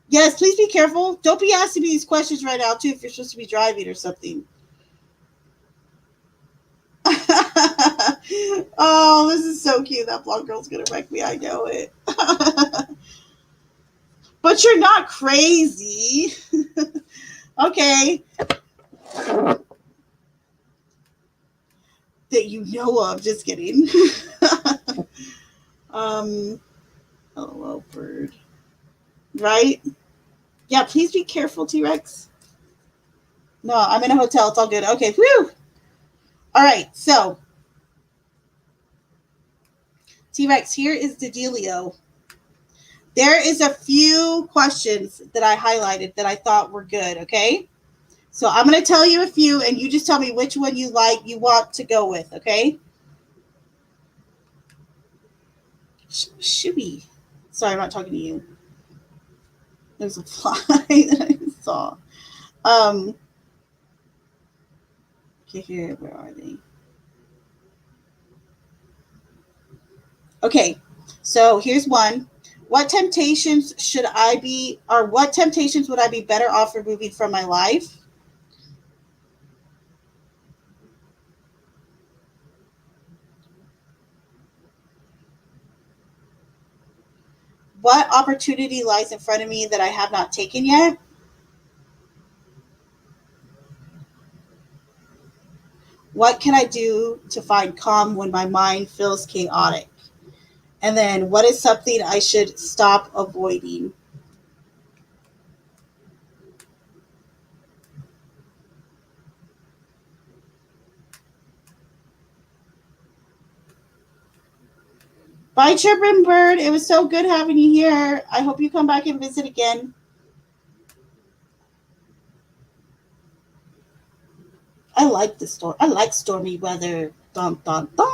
Yes, please be careful. Don't be asking me these questions right now, too, if you're supposed to be driving or something. Oh, this is so cute. That blonde girl's going to wreck me. I know it. But you're not crazy. Okay. That you know of. Just kidding. Hello, bird. Right? Yeah, please be careful, T-Rex. No, I'm in a hotel. It's all good. Okay, whew. All right, so T-Rex, here is the dealio. There is a few questions that I highlighted that I thought were good, okay? So I'm going to tell you a few, and you just tell me which one you want to go with, okay? Shooby. Sorry, I'm not talking to you. There's a fly that I saw. Okay, here, where are they? Okay, so here's one. What temptations would I be better off removing from my life? What opportunity lies in front of me that I have not taken yet? What can I do to find calm when my mind feels chaotic? And then what is something I should stop avoiding? Bye, Chirpin Bird. It was so good having you here. I hope you come back and visit again. I like the storm. I like stormy weather. Dun, dun, dun.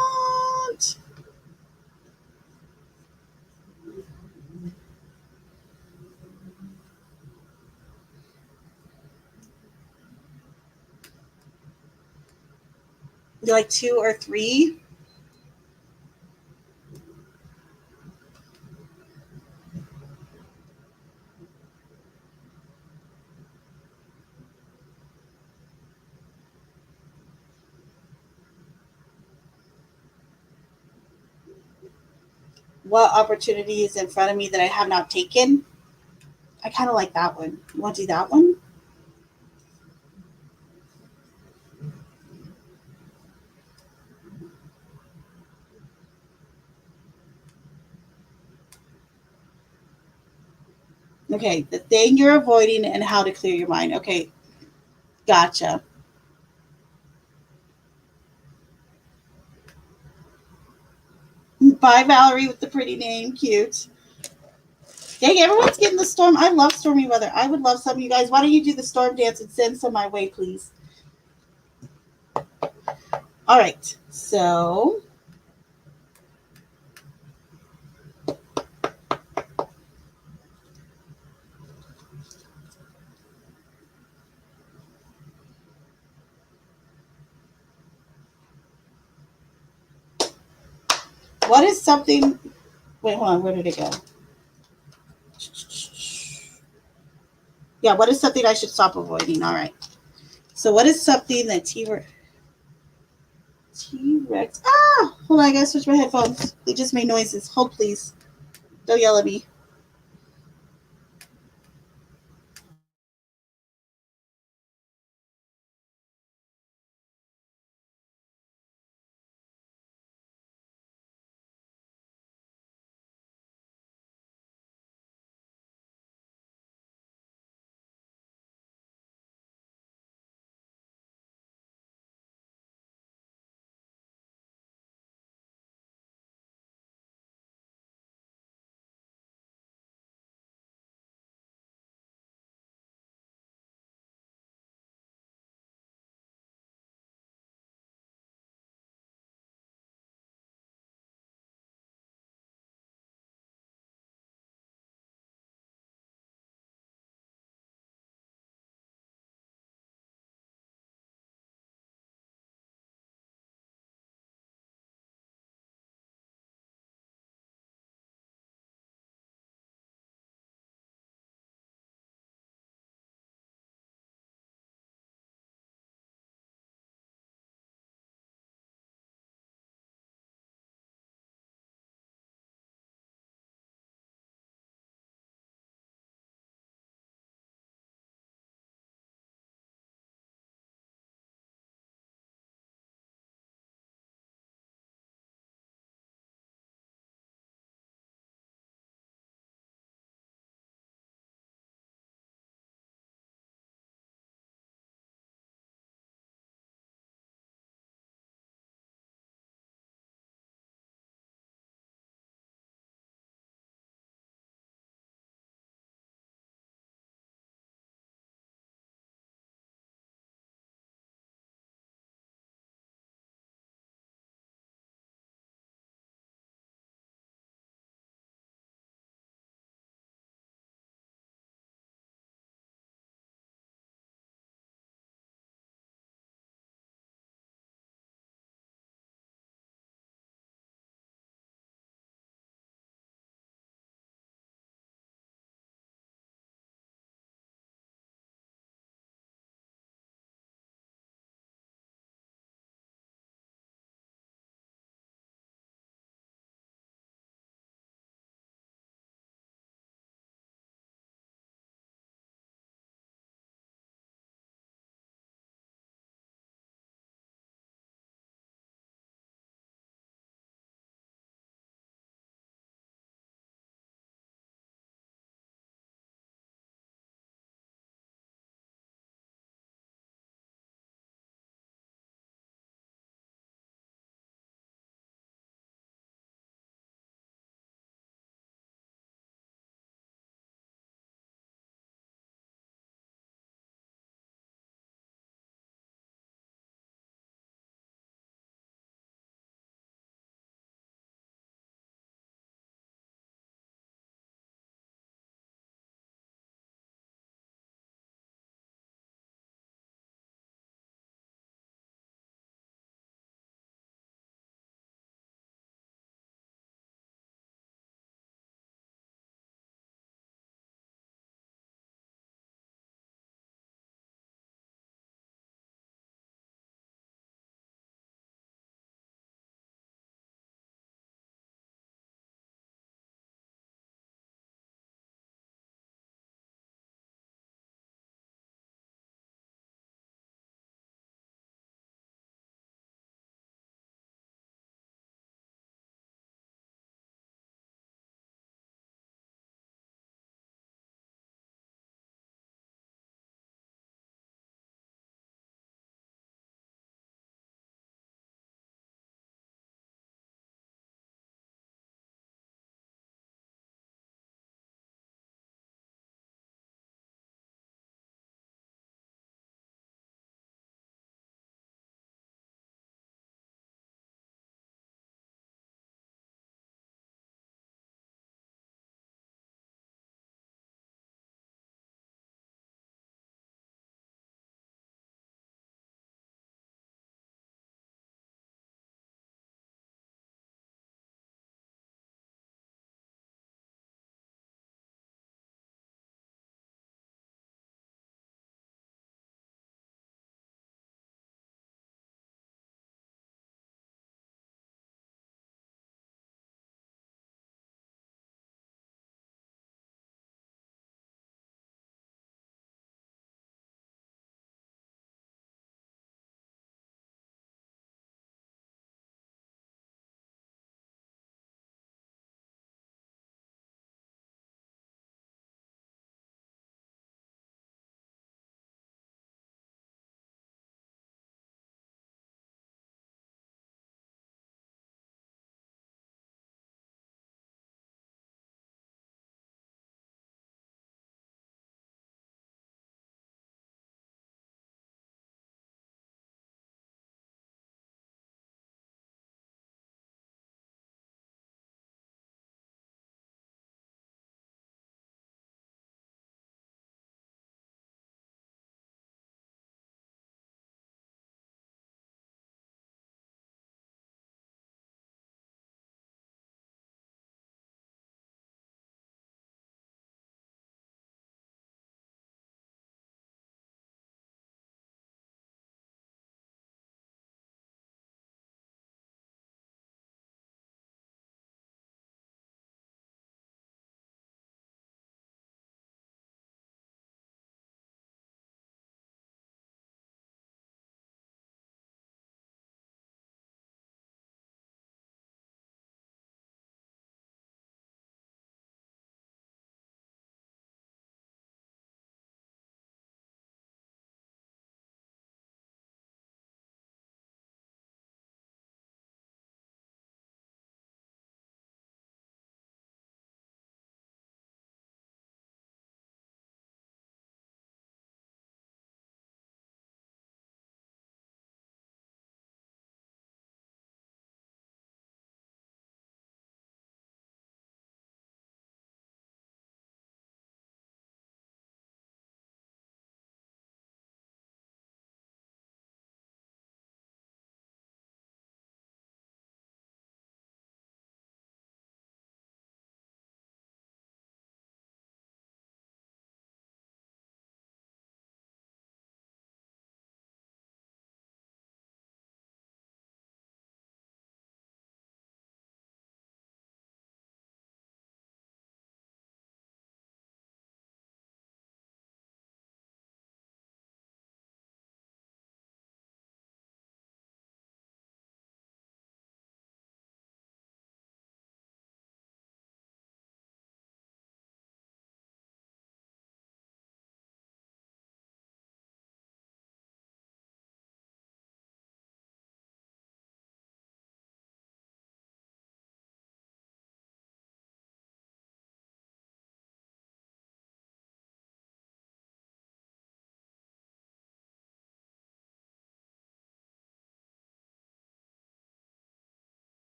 You like 2 or 3? What opportunity is in front of me that I have not taken? I kind of like that one. You want to do that one? Okay, the thing you're avoiding and how to clear your mind. Okay, gotcha. Bye, Valerie, with the pretty name. Cute. Dang, everyone's getting the storm. I love stormy weather. I would love some of you guys. Why don't you do the storm dance and send some my way, please? All right, so what is something? Wait, hold on. Where did it go? Yeah, what is something I should stop avoiding? All right. So, what is something that T-Rex? Ah, hold on. I gotta switch my headphones. They just made noises. Hold, please. Don't yell at me.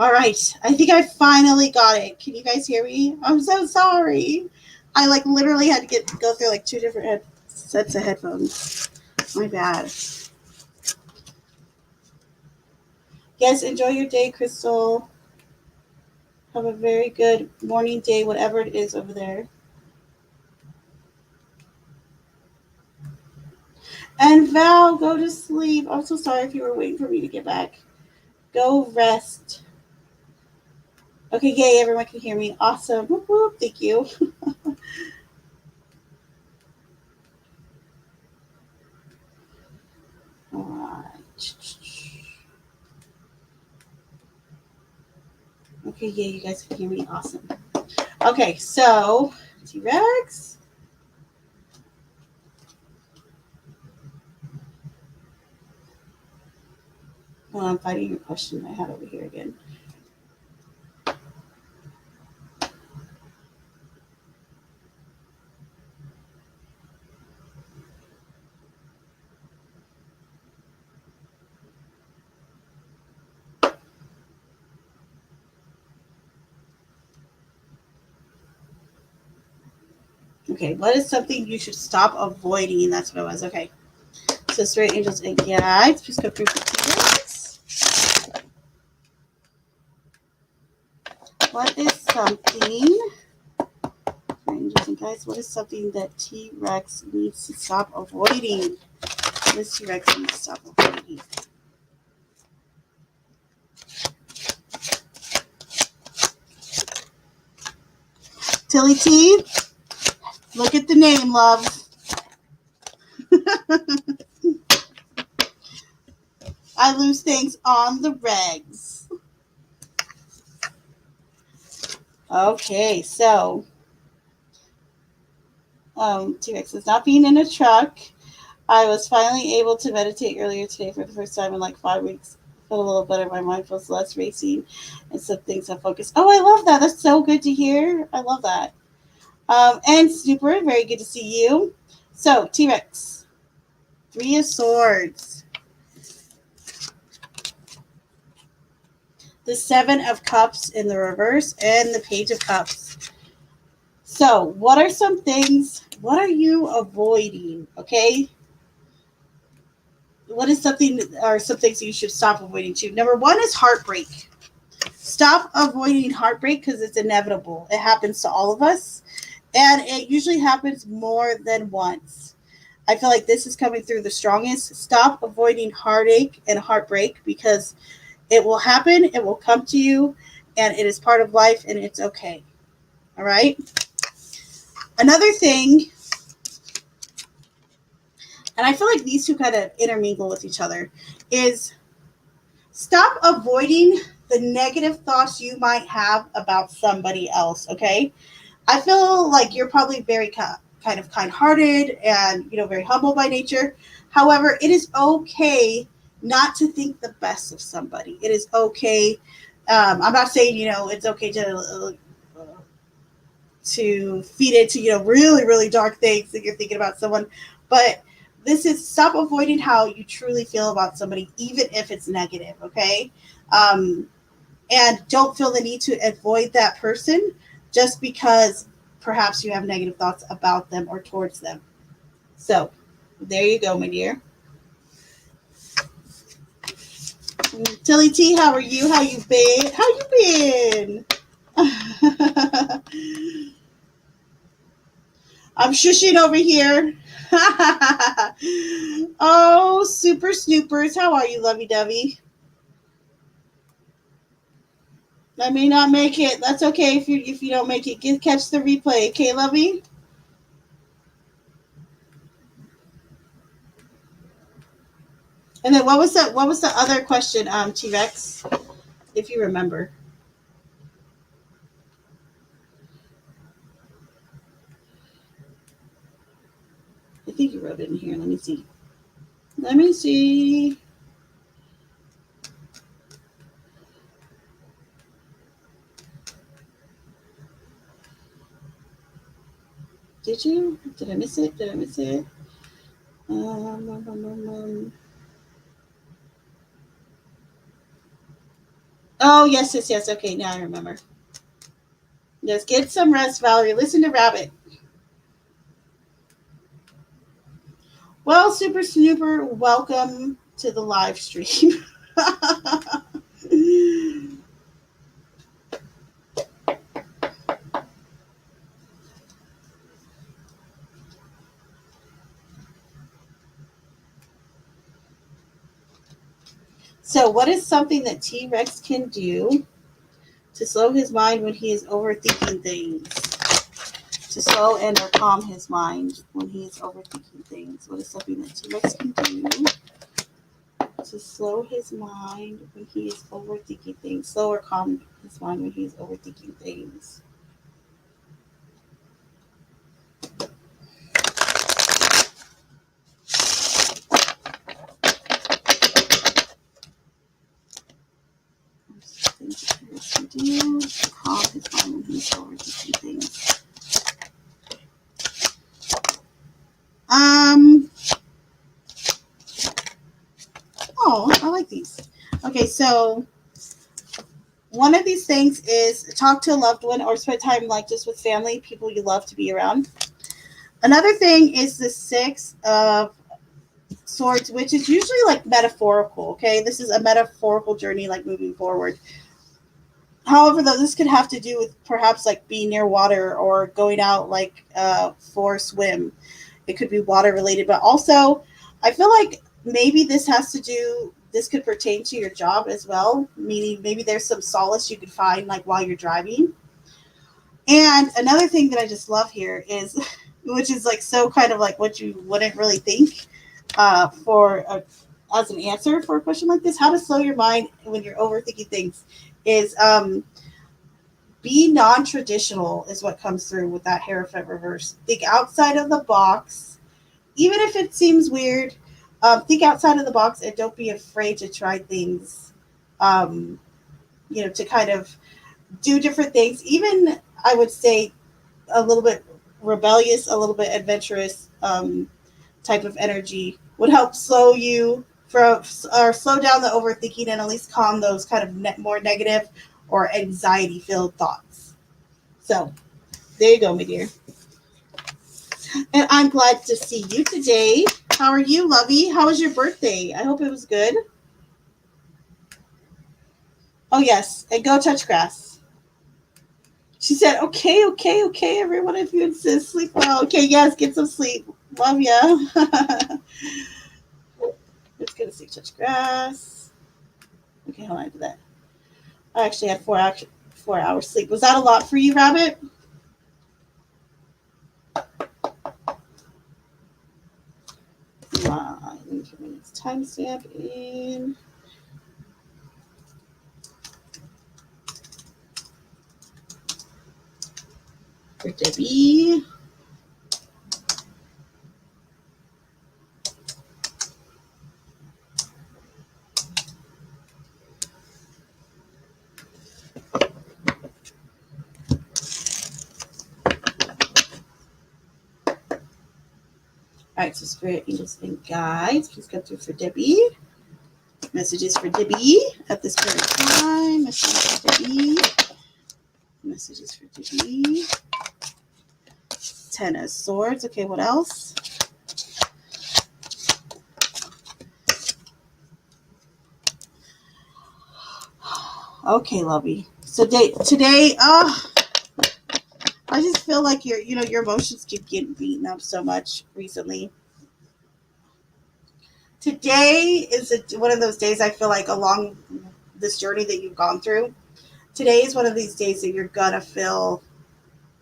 All right. I think I finally got it. Can you guys hear me? I'm so sorry. I like literally had to go through like 2 different sets of headphones. My bad. Yes, enjoy your day, Crystal. Have a very good morning, day, whatever it is over there. And Val, go to sleep. I'm so sorry if you were waiting for me to get back. Go rest. Okay, yay, everyone can hear me. Awesome. Whoop, whoop. Thank you. All right. Okay, yeah, you guys can hear me. Awesome. Okay, so T-Rex. Well, I'm finding your question I had over here again. Okay, what is something you should stop avoiding? That's what it was. Okay. So spirit angels and guides, please go through for T-Rex. What is something, angels and guides, what is something that T-Rex needs to stop avoiding? What does T-Rex need to stop avoiding? Tilly T, look at the name, love. I lose things on the regs. Okay, so T-Rex is not being in a truck. I was finally able to meditate earlier today for the first time in like 5 weeks. I felt a little better. My mind feels less racing and some things I focus. Oh, I love that. That's so good to hear. I love that. And Snooper, very good to see you. So, T-Rex, 3 of Swords. The 7 of Cups in the reverse and the Page of Cups. So, what are some things, what are you avoiding, okay? What is something, or some things you should stop avoiding too? Number 1 is heartbreak. Stop avoiding heartbreak because it's inevitable. It happens to all of us, and it usually happens more than once. I feel like this is coming through the strongest. Stop avoiding heartache and heartbreak because it will happen, it will come to you, and it is part of life, and it's okay. All right? Another thing, and I feel like these two kind of intermingle with each other, is stop avoiding the negative thoughts you might have about somebody else, okay? I feel like you're probably very kind of kind-hearted and, very humble by nature. However, it is okay not to think the best of somebody. It is okay. I'm not saying, it's okay to feed into, really, really dark things that you're thinking about someone. But this is stop avoiding how you truly feel about somebody, even if it's negative, okay? And don't feel the need to avoid that person just because perhaps you have negative thoughts about them or towards them. So there you go, my dear. Tilly T, how are you? How you been? How you been? I'm shushing over here. Oh, super snoopers. How are you, lovey-dovey? I may not make it. That's okay if you don't make it. Catch the replay, okay, lovey? And then what was the other question, T-Rex, if you remember? I think you wrote it in here. Let me see. Let me see. Did you? Did I miss it? Did I miss it? Oh, yes, yes, yes. Okay, now I remember. Just get some rest, Valerie. Listen to Rabbit. Well, Super Snooper, welcome to the live stream. So, what is something that T-Rex can do to slow his mind when he is overthinking things? To slow and or calm his mind when he is overthinking things. What is something that T-Rex can do to slow his mind when he is overthinking things? Slow or calm his mind when he is overthinking things. Things that T-Rex can do to calm his mind when he's overthinking things. Oh, I like these. Okay, so one of these things is talk to a loved one or spend time like just with family, people you love to be around. Another thing is the Six of Swords, which is usually like metaphorical. Okay, this is a metaphorical journey, like moving forward. However, though, this could have to do with perhaps like being near water or going out like for a swim. It could be water related, but also I feel like maybe this could pertain to your job as well, meaning maybe there's some solace you could find like while you're driving. And another thing that I just love here is, which is like so kind of like what you wouldn't really think as an answer for a question like this, how to slow your mind when you're overthinking things is be non-traditional is what comes through with that Hierophant reverse. Think outside of the box, even if it seems weird. Think outside of the box and don't be afraid to try things. Um, to kind of do different things. Even I would say a little bit rebellious, a little bit adventurous type of energy would help slow you from or slow down the overthinking and at least calm those kind of more negative or anxiety filled thoughts. So there you go, my dear. And I'm glad to see you today. How are you, Lovey? How was your birthday? I hope it was good. Oh yes, and go touch grass. She said, "Okay, okay, okay, everyone. If you insist, sleep well. Okay, yes, get some sleep. Love ya." Let's go to sleep, touch grass. Okay, hold on, I did that. I actually had 4 hours sleep. Was that a lot for you, Rabbit? Let me put my next timestamp in. For Debbie. All right, so Spirit, Angels, and Guides, please come through for Debbie. Messages for Debbie at this current time. Messages for Debbie. Messages for Debbie. Ten of Swords. Okay, what else? Okay, Lovey. So today, I just feel like your emotions keep getting beaten up so much recently. Today is one of those days I feel like along this journey that you've gone through. Today is one of these days that you're gonna feel,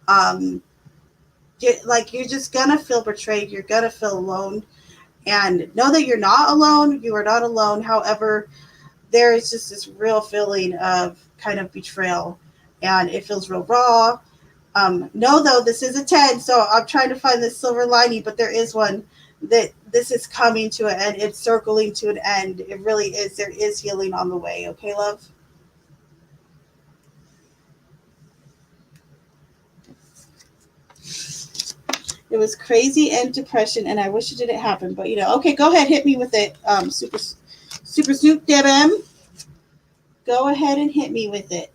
um, like you're just gonna feel betrayed. You're gonna feel alone, and know that you're not alone. You are not alone. However, there is just this real feeling of kind of betrayal, and it feels real raw. No, though, this is a 10, so I'm trying to find this silver lining, but there is one that this is coming to an end. It's circling to an end. It really is. There is healing on the way. Okay, love? It was crazy and depression, and I wish it didn't happen, but okay, go ahead, hit me with it. Super Snoop Debem. Go ahead and hit me with it.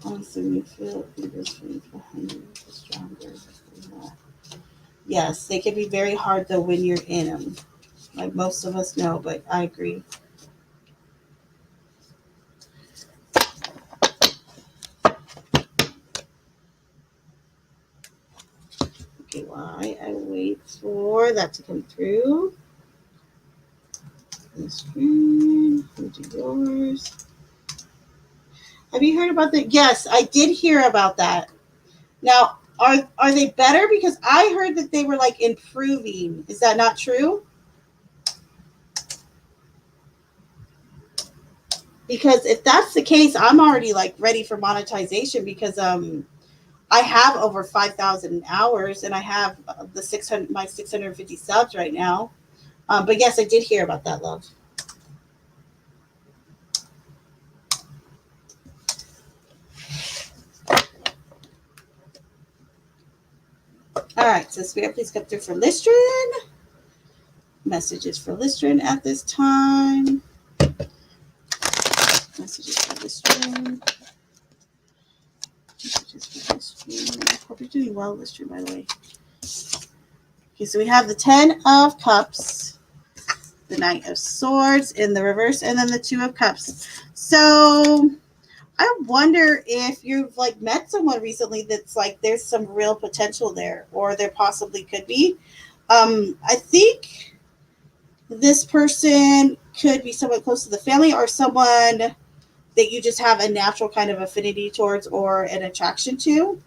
Honestly, you feel this behind you is stronger. Yes, they can be very hard though when you're in them. Like most of us know, but I agree. Okay, why I wait for that to come through. The screen, do yours. Have you heard about that? Yes, I did hear about that. Now, are they better? Because I heard that they were like improving. Is that not true? Because if that's the case, I'm already like ready for monetization because I have over 5,000 hours and I have the 650 subs right now. But yes, I did hear about that, love. All right, so Spirit, please come through for Listrin. Messages for Listrin at this time. Messages for Listrin. Messages for Listrin. Hope you're doing well, Listrin, by the way. Okay, so we have the 10 of Cups, the Knight of Swords in the reverse, and then the 2 of Cups. So I wonder if you've like met someone recently that's like there's some real potential there, or there possibly could be. I think this person could be someone close to the family or someone that you just have a natural kind of affinity towards or an attraction to.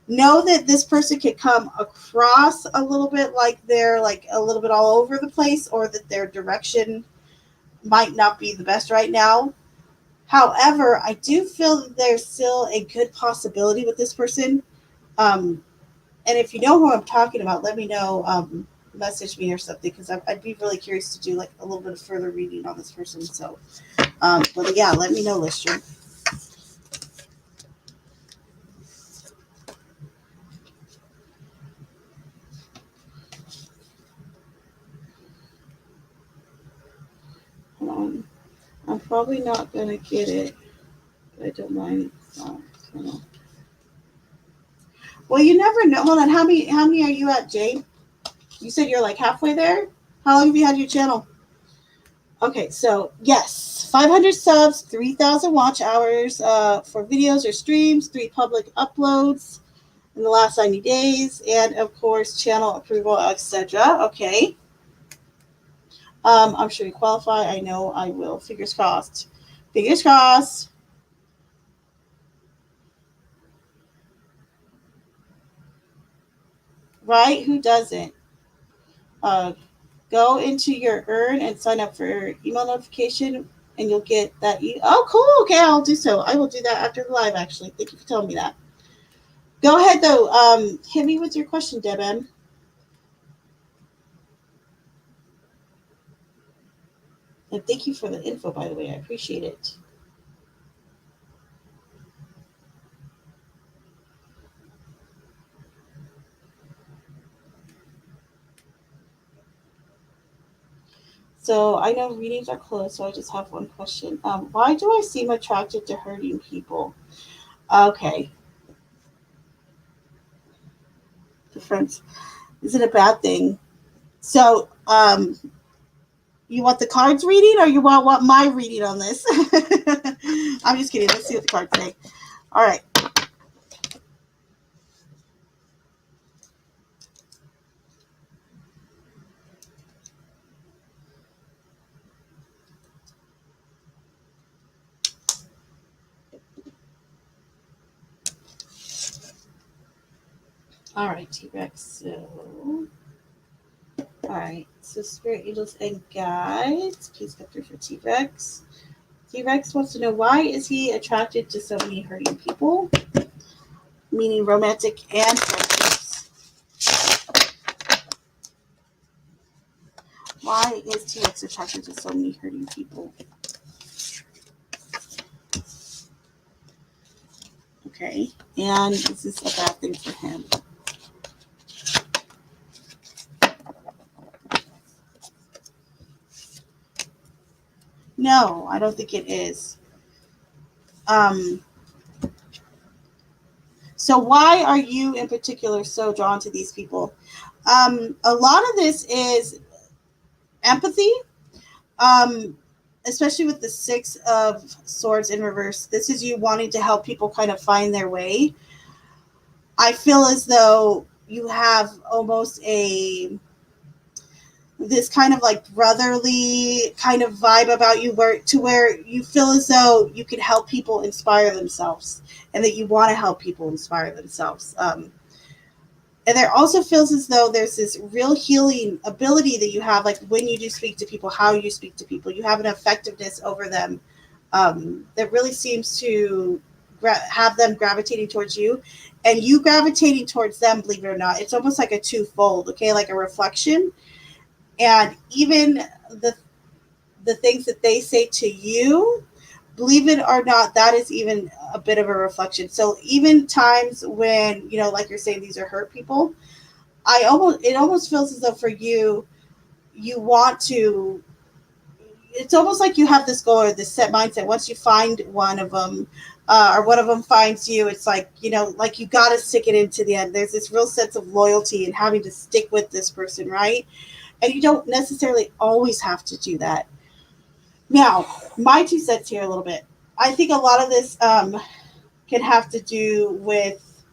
Know that this person could come across a little bit like they're like a little bit all over the place, or that their direction might not be the best right now. However, I do feel that there's still a good possibility with this person. And if you know who I'm talking about, let me know. Message me or something, because I'd be really curious to do like a little bit of further reading on this person. So, but yeah, let me know, Lister. Hold on. I'm probably not gonna get it, but I don't mind. Well, you never know. Hold on. How many are you at, Jade? You said you're like halfway there. How long have you had your channel? Okay, so yes, 500 subs, 3,000 watch hours for videos or streams, 3 public uploads in the last 90 days, and of course, channel approval, etc. Okay. I'm sure you qualify. I know I will. Fingers crossed. Fingers crossed. Right? Who doesn't? Uh, Go into your earn and sign up for email notification, and you'll get that. Oh, cool. Okay, I'll do so. I will do that after the live, actually. Thank you for telling me that. Go ahead, though. Hit me with your question, Deb M. And thank you for the info, by the way. I appreciate it. So I know readings are closed, so I just have one question. Why do I seem attracted to hurting people? Okay. Difference. Is it a bad thing? So, you want the cards reading, or you want my reading on this? I'm just kidding. Let's see what the cards say. All right. All right, T-Rex. So, all right. So, Spirit Angels and Guides, please come through for T-Rex. T-Rex wants to know, why is he attracted to so many hurting people? Meaning romantic and friendships. Why is TX attracted to so many hurting people? Okay. And is this a bad thing for him? No, I don't think it is. So why are you in particular so drawn to these people? A lot of this is empathy, especially with the Six of Swords in reverse. This is you wanting to help people kind of find their way. I feel as though you have almost this kind of like brotherly kind of vibe about you, where you feel as though you can help people inspire themselves, and that you want to help people inspire themselves. And there also feels as though there's this real healing ability that you have, like when you do speak to people, how you speak to people, you have an effectiveness over them that really seems to have them gravitating towards you, and you gravitating towards them. Believe it or not, it's almost like a twofold. Okay, like a reflection, and even the things that they say to you, believe it or not, that is even a bit of a reflection. So even times when, like you're saying, these are hurt people, it almost feels as though for you, you want to, it's almost like you have this goal or this set mindset. Once you find one of them, or one of them finds you, it's like, like you got to stick it into the end. There's this real sense of loyalty and having to stick with this person, right? And you don't necessarily always have to do that. Now, my 2 cents here a little bit. I think a lot of this can have to do with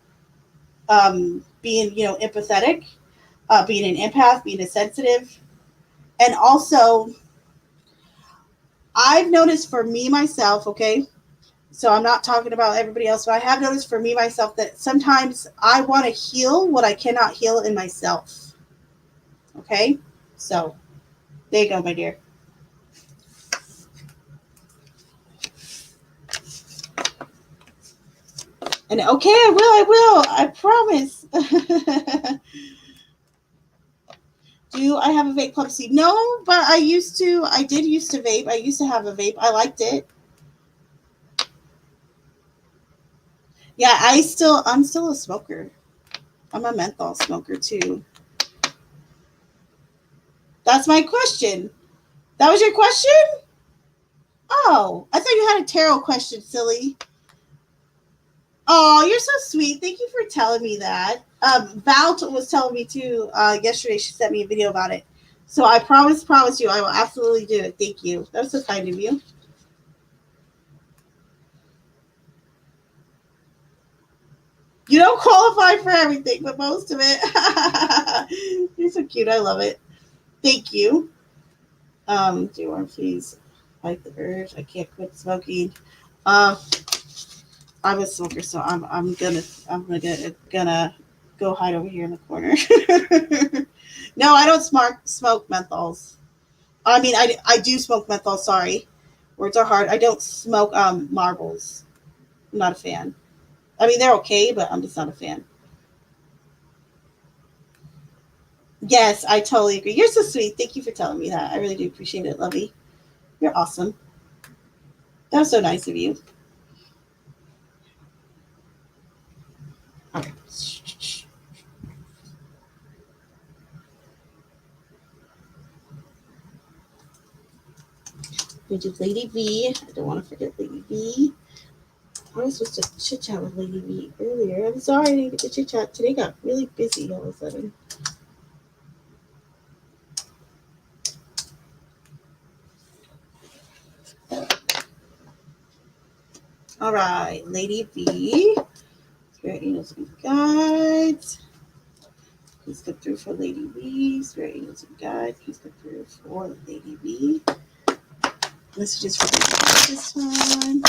being, empathetic, being an empath, being a sensitive. And also, I've noticed for me myself, okay, so I'm not talking about everybody else, but I have noticed for me myself that sometimes I want to heal what I cannot heal in myself. Okay? So, there you go, my dear. And okay, I promise. Do I have a vape club seed? No, but I did used to vape. I used to have a vape. I liked it. Yeah, I'm still a smoker. I'm a menthol smoker too. That's my question. That was your question? Oh, I thought you had a tarot question, silly. Oh, you're so sweet. Thank you for telling me that. Val was telling me too yesterday. She sent me a video about it. So I promise you, I will absolutely do it. Thank you. That was so kind of you. You don't qualify for everything, but most of it. You're so cute. I love it. Thank you. Do you want to please fight the urge? I can't quit smoking. Uh, I'm a smoker, so I'm gonna go hide over here in the corner. No, I don't smoke menthols. I mean, I do smoke menthol. Sorry, words are hard. I don't smoke marbles. I'm not a fan. I mean, they're okay, but I'm just not a fan. Yes, I totally agree. You're so sweet. Thank you for telling me that. I really do appreciate it, Lovey. You're awesome. That was so nice of you. All right. We do Lady V. I don't want to forget Lady V. I was supposed to chit chat with Lady V earlier. I'm sorry I didn't get to chit chat. Today got really busy all of a sudden. All right, Lady V. Spirit Angels and Guides. Please come through for Lady V. Spirit Angels and Guides. Please come through for Lady V. Messages for Lady V this time.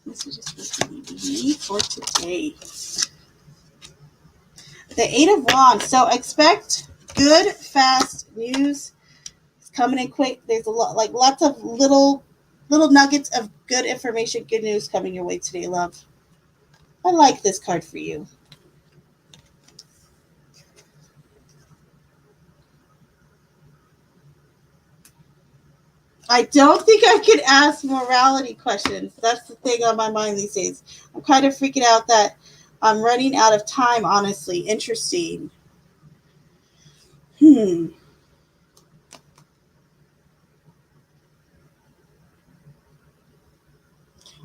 Messages for Lady V for today. The Eight of Wands. So expect good, fast news. It's coming in quick. There's lots of little nuggets of good information, good news coming your way today, love. I like this card for you. I don't think I could ask morality questions. That's the thing on my mind these days. I'm kind of freaking out that I'm running out of time, honestly. Interesting. Hmm.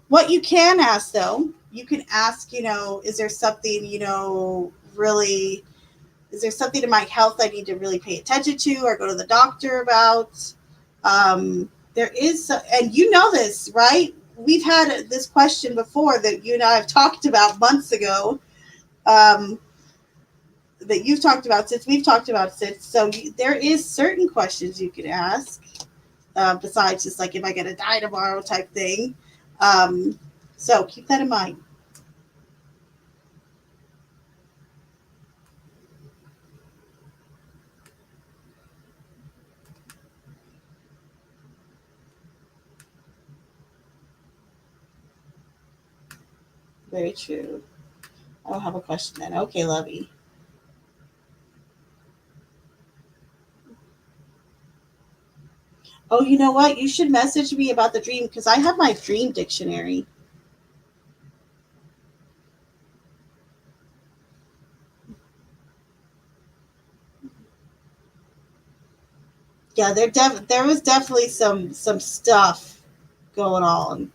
What you can ask, though, you can ask, is there something, really, is there something in my health I need to really pay attention to or go to the doctor about? There is, and you know this, right? We've had this question before that you and I have talked about months ago. Um, that you've talked about since we've talked about since. So there is certain questions you can ask besides just like, am I going to die tomorrow type thing. Um, so keep that in mind. Very true. I don't have a question then. Okay, Lovey. Oh, you know what? You should message me about the dream because I have my dream dictionary. Yeah, there was definitely some stuff going on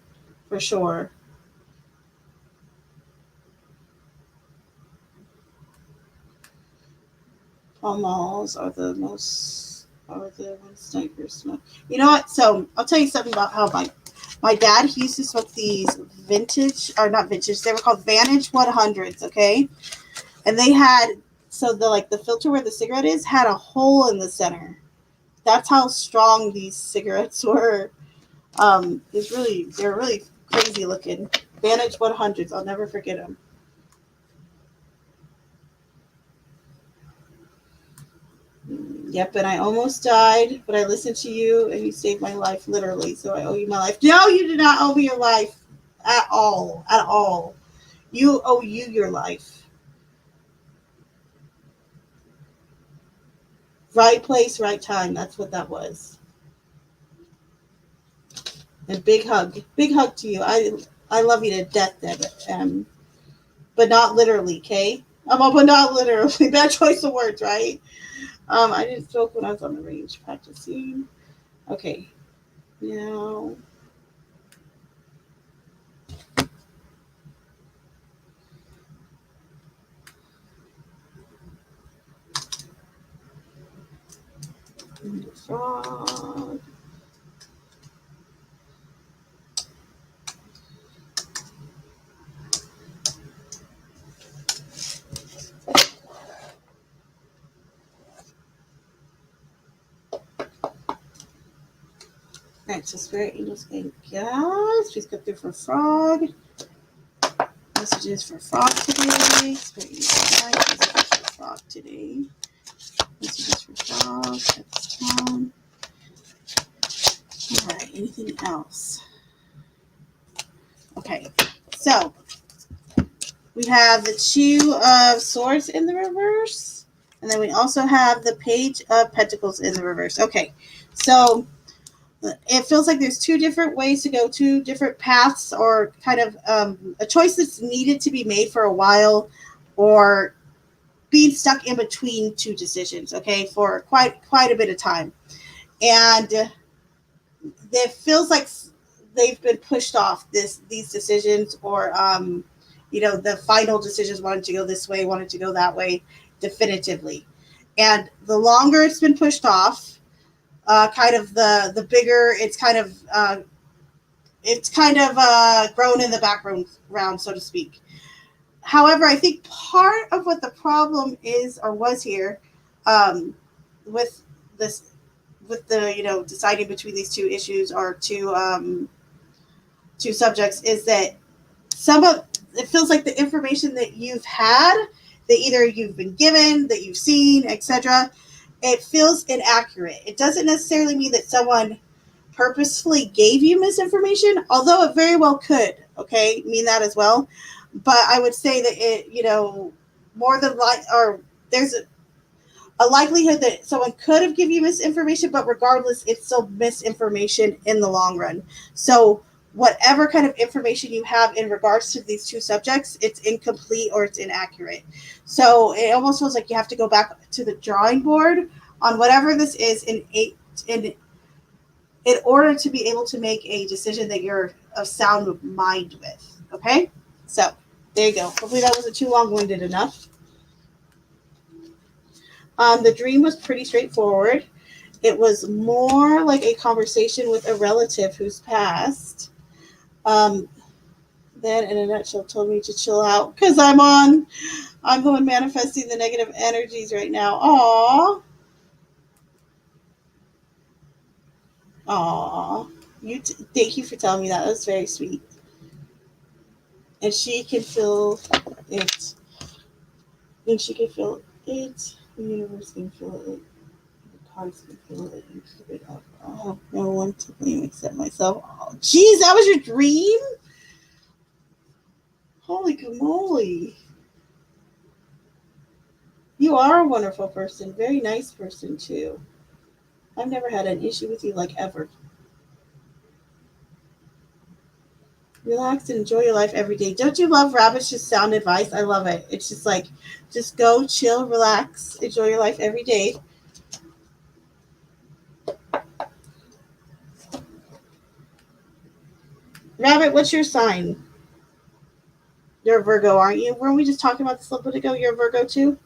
for sure. Pall malls are the ones snipers smoke. You know what? So I'll tell you something about how my dad, he used to smoke these vintage, or not vintage, they were called Vantage 100s, okay? And they had, so the filter where the cigarette is had a hole in the center. That's how strong these cigarettes were. They're really crazy looking. Vantage 100s, I'll never forget them. Yep, and I almost died, but I listened to you and you saved my life, literally. So I owe you my life. No, you did not owe me your life at all. At all. You owe you your life. Right place, right time. That's what that was. And big hug. Big hug to you. I love you to death, Deb. But not literally, okay? But not literally. Bad choice of words, right? I didn't smoke when I was on the range practicing. Okay. Now, frog. Alright, so Spirit Angels and guys, please go through for Frog. Messages for Frog today. Spirit Angels and guys, messages for Frog today. Messages for Frog at this time. Alright, anything else? Okay, so we have the Two of Swords in the reverse, and then we also have the Page of Pentacles in the reverse. Okay, so it feels like there's two different ways to go, two different paths, or kind of a choice that's needed to be made for a while, or being stuck in between two decisions, okay, for quite a bit of time. And it feels like they've been pushed off these decisions, or the final decisions wanted to go this way, wanted to go that way definitively. And the longer it's been pushed off, kind of the bigger it's kind of grown in the background, so to speak. However, I think part of what the problem is or was here, with this, with the deciding between these two issues or two subjects, is that some of it feels like the information that you've had, that either you've been given, that you've seen, etc., it feels inaccurate. It doesn't necessarily mean that someone purposefully gave you misinformation, although it very well could, okay, mean that as well. but I would say that it, more than or there's a likelihood that someone could have given you misinformation, but regardless, it's still misinformation in the long run. So whatever kind of information you have in regards to these two subjects, it's incomplete or it's inaccurate. So it almost feels like you have to go back to the drawing board on whatever this is in order to be able to make a decision that you're of sound mind with. Okay? So there you go. Hopefully that wasn't too long-winded enough. The dream was pretty straightforward. It was more like a conversation with a relative who's passed. Then, in a nutshell, told me to chill out because I'm the one manifesting the negative energies right now. Aw. Thank you for telling me that. That was very sweet. And she can feel it. And she can feel it. The universe can feel it. The cards can feel it and keep it up. Oh, no one to blame except myself. Oh, geez, that was your dream? Holy moly. You are a wonderful person. Very nice person, too. I've never had an issue with you, like, ever. Relax and enjoy your life every day. Don't you love Rabbit's just sound advice? I love it. It's just like, just go, chill, relax, enjoy your life every day. Rabbit, what's your sign? You're a Virgo, aren't you? Weren't we just talking about this a little bit ago? You're a Virgo, too?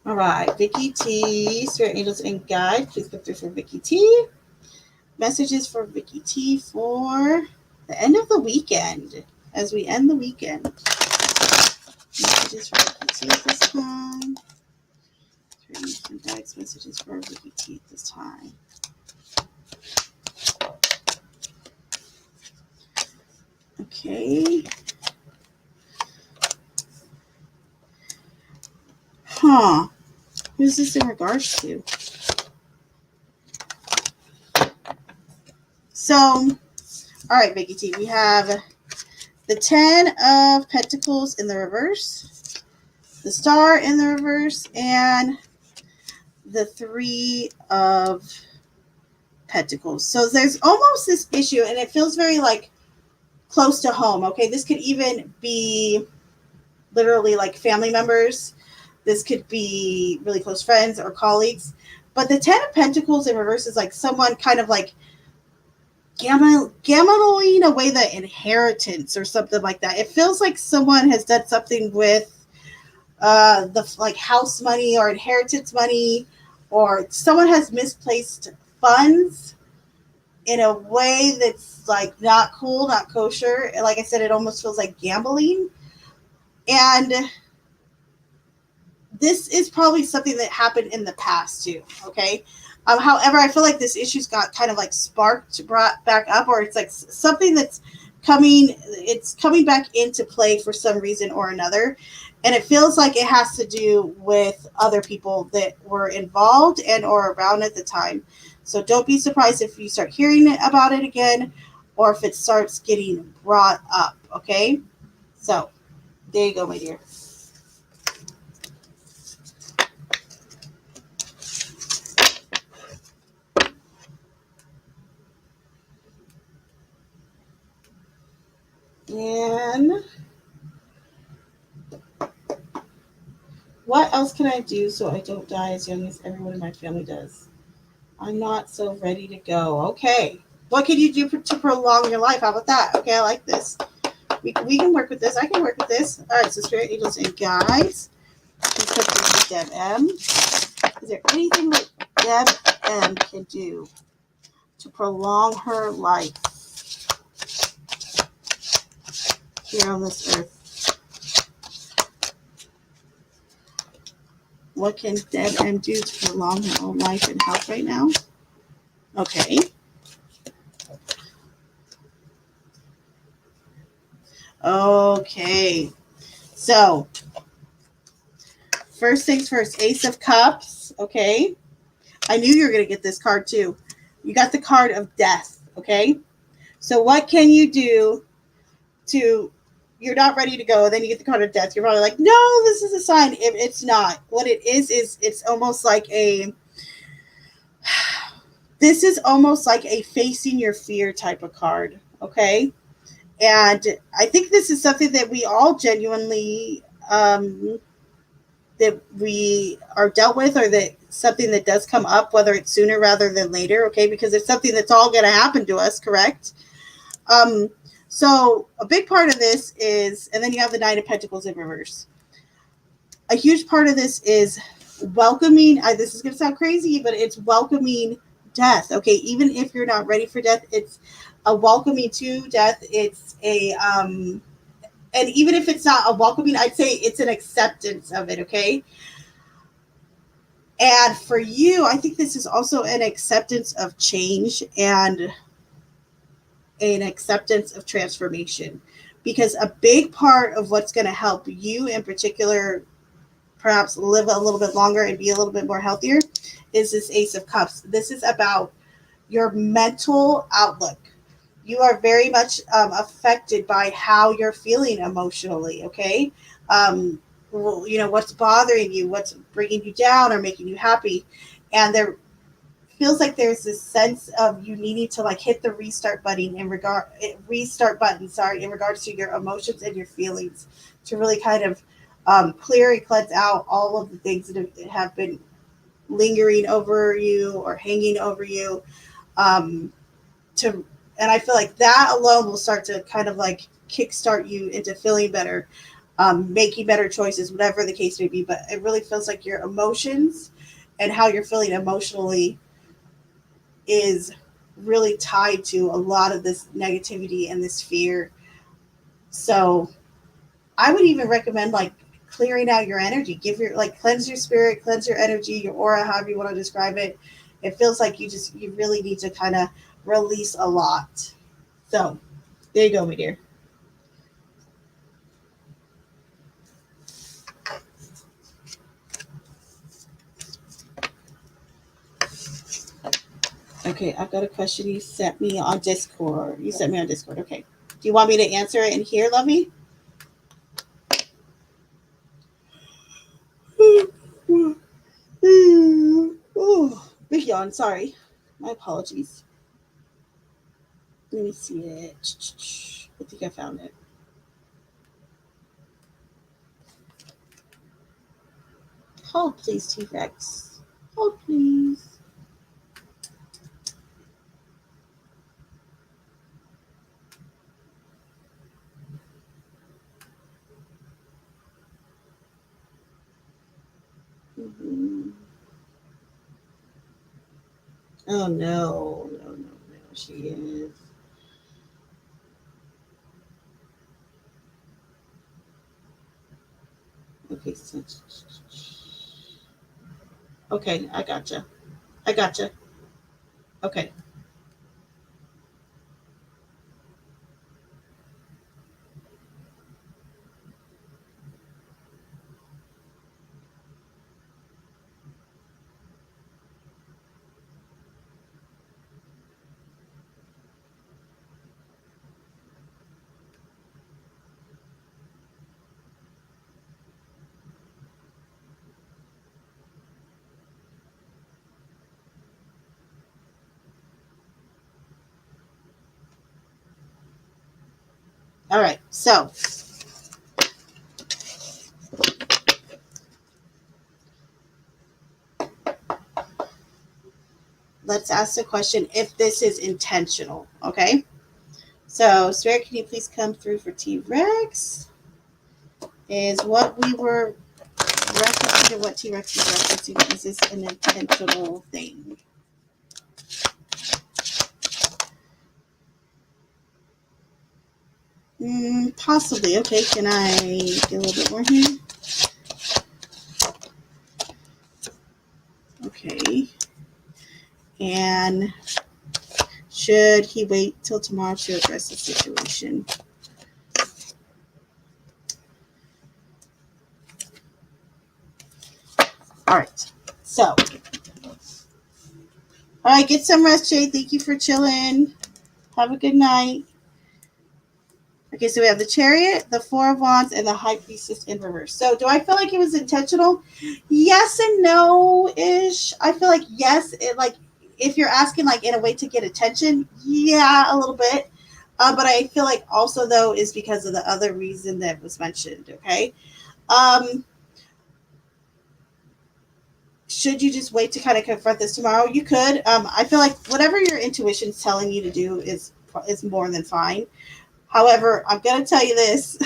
All right, Vicky T, Spirit Angels and Guide, please put through for Vicky T. Messages for Vicky T for the end of the weekend, as we end the weekend. Messages for Vicky T at this time. Spirit Angels and Guides, messages for Vicky T at this time. Okay. Who's this in regards to? So, all right, Vicky T, we have the 10 of Pentacles in the reverse, the Star in the reverse, and the 3 of Pentacles. So there's almost this issue, and it feels very like close to home. Okay, this could even be literally like family members. This could be really close friends or colleagues. But the 10 of Pentacles in reverse is like someone kind of like gambling away the inheritance or something like that. It feels like someone has done something with the like house money or inheritance money, or someone has misplaced funds in a way that's like not cool, not kosher. Like I said, it almost feels like gambling. And this is probably something that happened in the past too. Okay. However, I feel like this issue's got kind of like brought back up, or it's like something that's it's coming back into play for some reason or another. And it feels like it has to do with other people that were involved and or around at the time. So don't be surprised if you start hearing about it again, or if it starts getting brought up. Okay. So there you go, my dear. And what else can I do so I don't die as young as everyone in my family does? I'm not so ready to go. Okay. What can you do to prolong your life? How about that? Okay, I like this. We can work with this. I can work with this. All right, so Spirit Angels and Guides. Let's put this with Deb M. Is there anything that Deb M can do to prolong her life here on this earth? What can Deb M do to prolong her own life and health right now? Okay. Okay. So, first things first, Ace of Cups. Okay. I knew you were going to get this card too. You got the card of death. Okay. So, what can you do to, you're not ready to go, then you get the card of death. You're probably like, no, this is a sign. It's not. What it is it's almost like this is almost like a facing your fear type of card. Okay. And I think this is something that we all genuinely, that we are dealt with, or that something that does come up, whether it's sooner rather than later. Okay. Because it's something that's all going to happen to us. Correct. Um, so a big part of this is, and then you have the Nine of Pentacles in reverse. A huge part of this is welcoming. This is going to sound crazy, but it's welcoming death. Okay. Even if you're not ready for death, it's a welcoming to death. It's and even if it's not a welcoming, I'd say it's an acceptance of it. Okay. And for you, I think this is also an acceptance of change and an acceptance of transformation, because a big part of what's going to help you in particular perhaps live a little bit longer and be a little bit more healthier is this Ace of Cups. This is about your mental outlook. You are very much affected by how you're feeling emotionally. Okay. What's bothering you, what's bringing you down or making you happy. And there feels like there's this sense of you needing to like hit the restart button, sorry, in regards to your emotions and your feelings, to really kind of clear and cleanse out all of the things that have been lingering over you or hanging over you. Um, to and I feel like that alone will start to kind of like kickstart you into feeling better, making better choices, whatever the case may be. But it really feels like your emotions and how you're feeling emotionally is really tied to a lot of this negativity and this fear. So I would even recommend like clearing out your energy, cleanse your spirit, cleanse your energy, your aura, however you want to describe it. It feels like you really need to kind of release a lot. So there you go, my dear. Okay, I've got a question you sent me on Discord. Okay. Do you want me to answer it in here, Lovey? Oh, big yawn. Sorry. My apologies. Let me see it. I think I found it. Hold, please, T-Rex. Hold, please. Mm-hmm. Oh, no. No, no, no. She is. Okay, so, okay, I gotcha. I gotcha. Okay. All right. So, let's ask the question if this is intentional. Okay. So, Spirit, can you please come through for T-Rex? Is what we were referencing, or what T-Rex is referencing, is this an intentional thing? Possibly. Okay, can I get a little bit more here? Okay. And should he wait till tomorrow to address the situation? All right. So, all right, get some rest, Jay. Thank you for chilling. Have a good night. Okay, so we have the Chariot, the Four of Wands, and the High Priestess in reverse. So do I feel like it was intentional? Yes and no-ish. I feel like yes, it like if you're asking like in a way to get attention, yeah, a little bit. But I feel like also though is because of the other reason that was mentioned. Okay. Should you just wait to kind of confront this tomorrow? You could. I feel like whatever your intuition's telling you to do is more than fine. However, I'm gonna tell you this.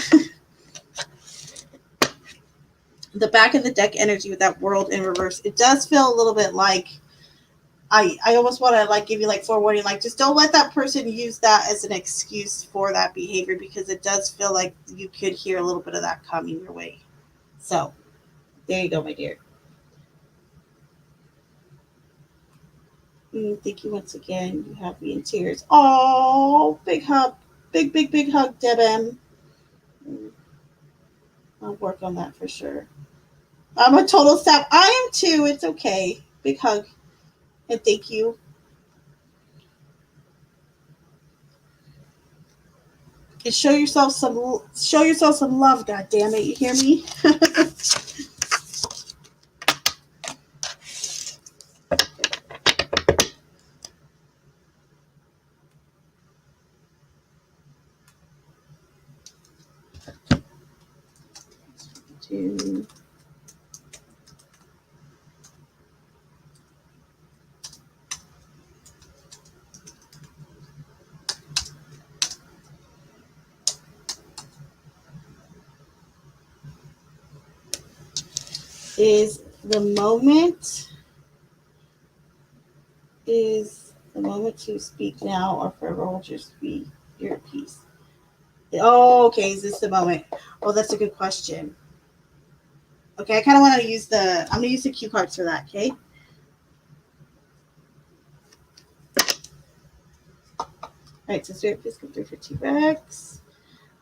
The back of the deck energy with that world in reverse, it does feel a little bit like I almost want to like give you like forewarning, like just don't let that person use that as an excuse for that behavior, because it does feel like you could hear a little bit of that coming your way. So there you go, my dear. Thank you once again. You have me in tears. Oh, big hug. Big hug, Deb M. I'll work on that for sure. I'm a total sap. I am too. It's okay. Big hug. And thank you. And show yourself some love, god damn it. You hear me? Two. Is the moment to speak now or forever hold your peace? Oh, okay. Is this the moment? Oh, that's a good question. Okay, I kind of want to use I'm going to use the cue cards for that, okay? All right, so Spirit, please come through for T-Rex.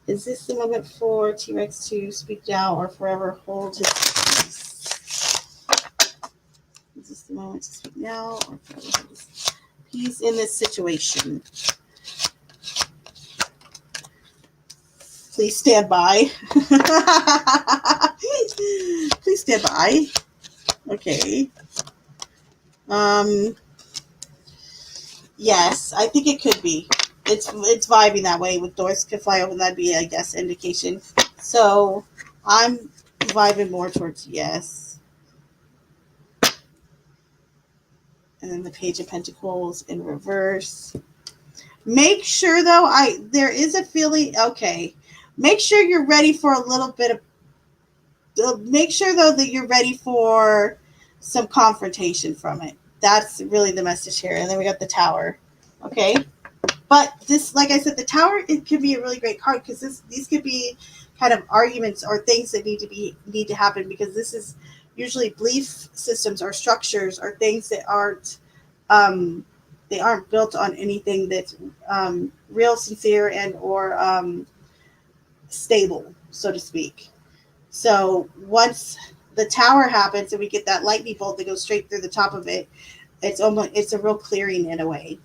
Is this the moment for T-Rex to speak now or forever hold his peace? Is this the moment to speak now or forever hold his peace in this situation? Please stand by. Please stand by. Okay. Yes, I think it could be. It's vibing that way. With doors could fly open, that'd be, I guess, indication. So I'm vibing more towards yes. And then the Page of Pentacles in reverse. Make sure though, there is a feeling. Okay, make sure you're ready for a little bit of. Make sure though that you're ready for some confrontation from it. That's really the message here. And then we got the Tower. Okay. But this, like I said, the Tower, it could be a really great card because these could be kind of arguments or things that need to happen, because this is usually belief systems or structures or things that they aren't built on anything that's real, sincere, and or stable, so to speak. So once the Tower happens and we get that lightning bolt that goes straight through the top of it, it's a real clearing in a way.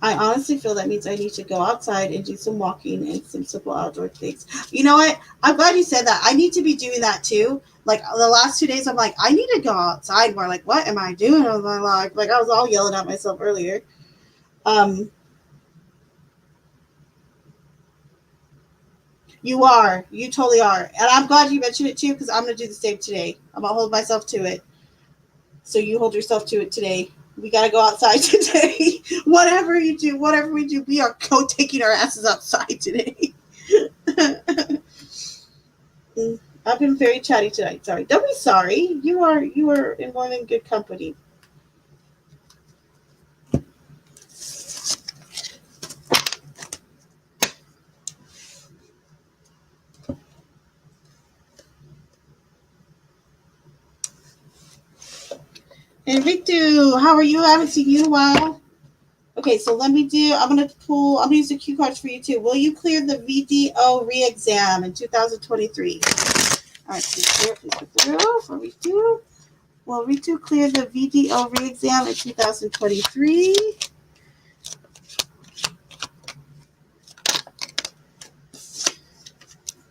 I honestly feel that means I need to go outside and do some walking and some simple outdoor things. You know what? I'm glad you said that. I need to be doing that too. Like the last 2 days, I'm like, I need to go outside more. Like, what am I doing with my life? Like, I was all yelling at myself earlier. You are. You totally are. And I'm glad you mentioned it too, because I'm going to do the same today. I'm going to hold myself to it. So you hold yourself to it today. We got to go outside today. Whatever we do, we are taking our asses outside today. I've been very chatty tonight. Sorry. Don't be sorry. You are in more than good company. Hey, Ritu, how are you? I haven't seen you in a while. Okay, so I'm going to use the cue cards for you too. Will you clear the VDO re-exam in 2023? All right, please go through for Ritu. Will Ritu clear the VDO re-exam in 2023?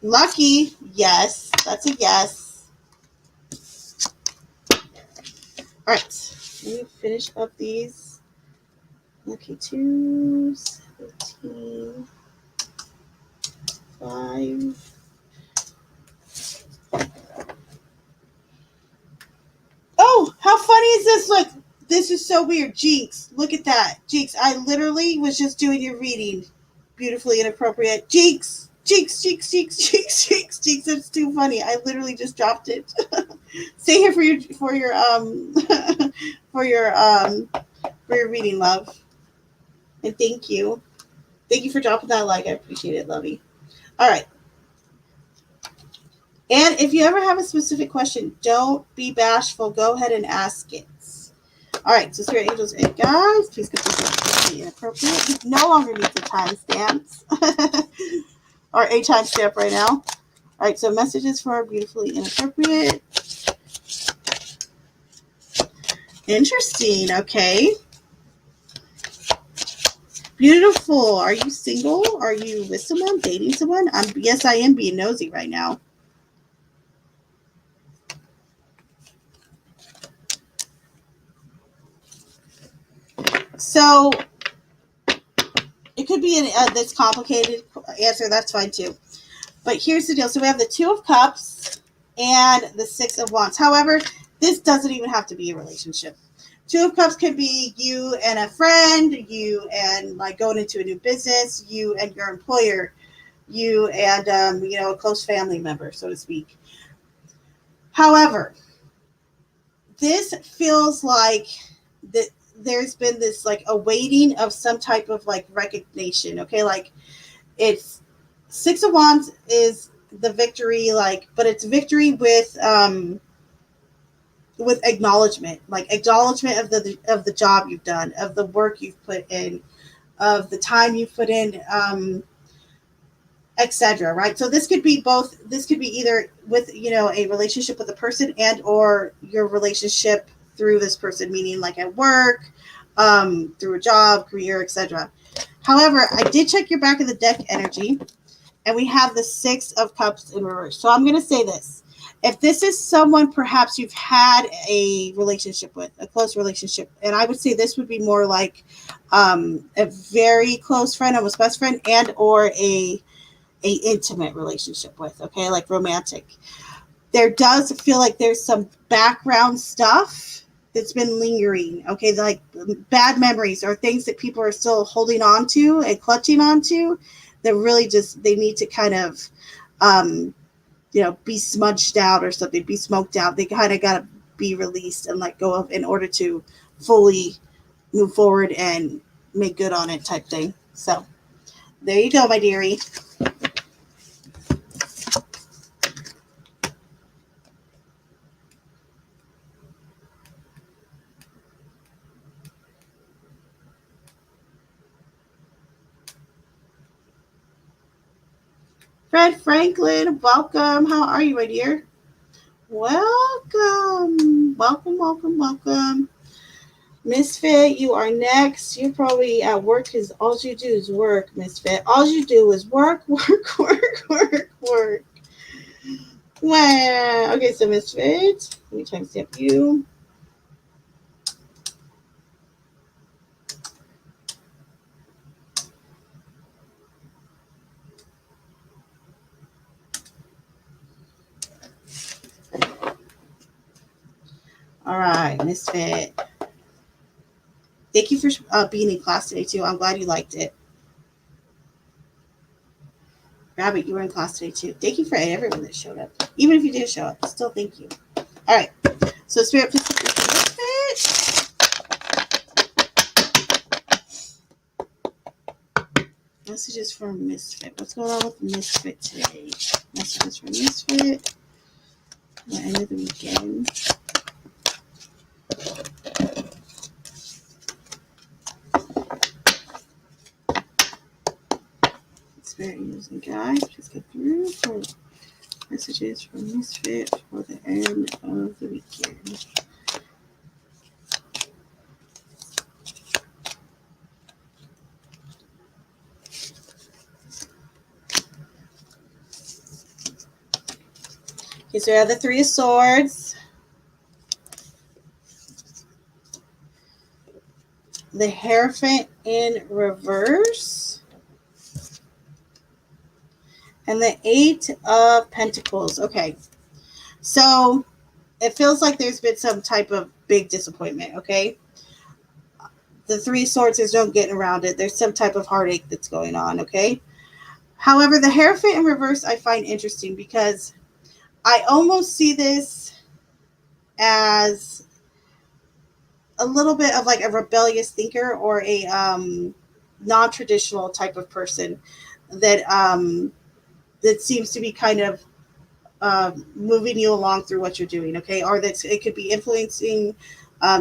Lucky, yes. That's a yes. All right, let me finish up these. Lucky 2, 17, 5. Oh, how funny is this? Look, this is so weird. Jinx, look at that. Jinx, I literally was just doing your reading. Beautifully inappropriate. Jinx, Jinx, Jinx, Jinx, Jinx, Jinx, Jinx. It's too funny. I literally just dropped it. Stay here for your for your reading, love. And thank you. Thank you for dropping that like. I appreciate it, lovey. All right. And if you ever have a specific question, don't be bashful. Go ahead and ask it. All right, so Spirit Angels and guys, please confirm be inappropriate. It no longer needs a timestamp or a timestamp right now. All right, so messages for beautifully inappropriate. Interesting. Okay. Beautiful. Are you single? Are you with someone? Dating someone? Yes, I am being nosy right now. So it could be this complicated answer. That's fine too. But here's the deal. So we have the 2 of Cups and the 6 of Wands. However, this doesn't even have to be a relationship. 2 of Cups could be you and a friend, you and like going into a new business, you and your employer, you and a close family member, so to speak. However, this feels like that there's been this like awaiting of some type of like recognition. Okay, like it's 6 of Wands is the victory, like, but it's victory with acknowledgement, like acknowledgement of the job you've done, of the work you've put in, of the time you've put in, etc. Right? So this could be both. This could be either with a relationship with a person and or your relationship through this person, meaning like at work, through a job, career, etc. However, I did check your back of the deck energy, and we have the 6 of Cups in reverse. So I'm going to say this. If this is someone perhaps you've had a relationship with, a close relationship, and I would say this would be more like a very close friend, almost best friend, and or a intimate relationship with, okay, like romantic. There does feel like there's some background stuff that's been lingering, okay, like bad memories or things that people are still holding on to and clutching onto that really just they need to kind of be smudged out or something, be smoked out. They kind of got to be released and let go of in order to fully move forward and make good on it type thing. So there you go, my dearie. Fred Franklin, welcome. How are you, my dear? Welcome. Welcome, welcome, welcome. Misfit, you are next. You're probably at work because all you do is work, Misfit. All you do is work, work, work, work, work. Wow. Okay, so Misfit, let me timestamp you. All right, Misfit. Thank you for being in class today, too. I'm glad you liked it. Rabbit, you were in class today, too. Thank you for everyone that showed up. Even if you didn't show up, still thank you. All right. So, Spirit, please take Misfit. Messages for Misfit. What's going on with Misfit today? Messages for Misfit. The end of the weekend. Spirit using guys, please get through for messages from Misfit for the end of the weekend. Okay, so we have the Three of Swords, the Hierophant in reverse, and the Eight of Pentacles. Okay, so it feels like there's been some type of big disappointment, okay? The Three of Swords, there's no getting around it. There's some type of heartache that's going on, okay? However, the Hierophant in reverse I find interesting because I almost see this as a little bit of like a rebellious thinker or a non-traditional type of person that seems to be kind of moving you along through what you're doing, okay? Or that it could be influencing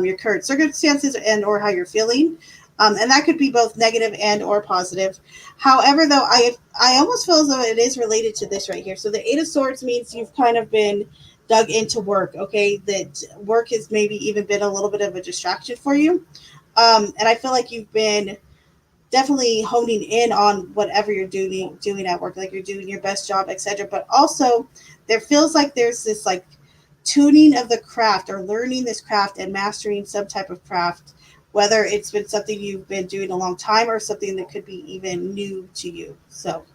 your current circumstances and or how you're feeling. And that could be both negative and or positive. However, though, I almost feel as though it is related to this right here. So the Eight of Swords means you've kind of been dug into work, okay? That work has maybe even been a little bit of a distraction for you. And I feel like you've been definitely honing in on whatever you're doing at work, like you're doing your best job, etc. But also there feels like there's this like tuning of the craft or learning this craft and mastering some type of craft, whether it's been something you've been doing a long time or something that could be even new to you. So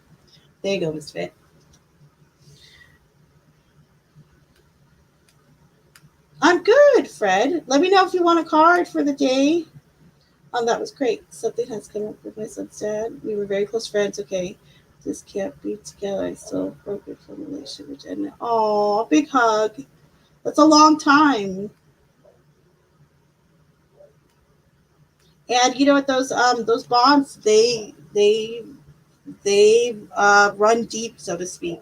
there you go, Miss Fit. I'm good, Fred. Let me know if you want a card for the day. That was great. Something has come up with my son's dad. We were very close friends. Okay, this can't be together. I still broken from a relationship with Jen. Oh, big hug. That's a long time. And you know what? Those bonds they run deep, so to speak.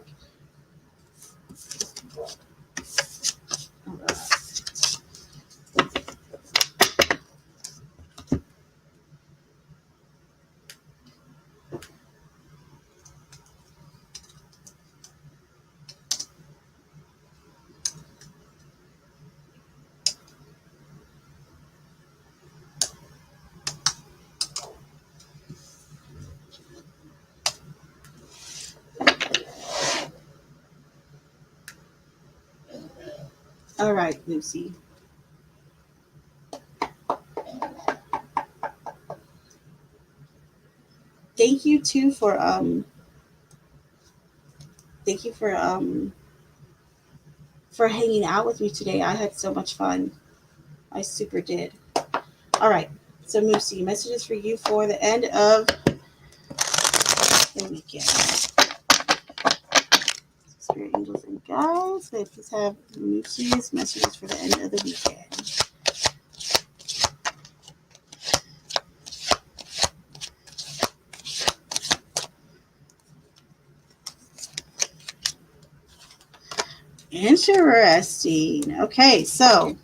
All right, Lucy. Thank you too thank you for hanging out with me today. I had so much fun. I super did. All right. So Moosey, messages for you for the end of the weekend. Spirit angels and guides. May I please have Moosey's messages for the end of the weekend. Interesting. Okay, so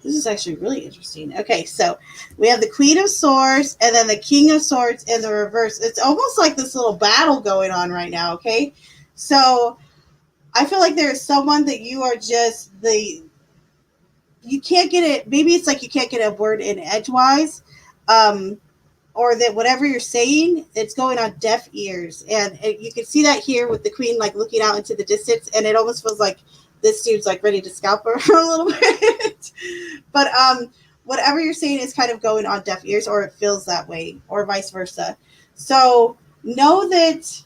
this is actually really interesting. Okay, so we have the Queen of Swords and then the King of Swords in the reverse. It's almost like this little battle going on right now, okay? So I feel like there is someone that you are just you can't get it. Maybe it's like you can't get a word in edgewise. Or that whatever you're saying, it's going on deaf ears. And you can see that here with the queen, like looking out into the distance. And it almost feels like this dude's like ready to scalp her a little bit. But whatever you're saying is kind of going on deaf ears, or it feels that way, or vice versa. So know that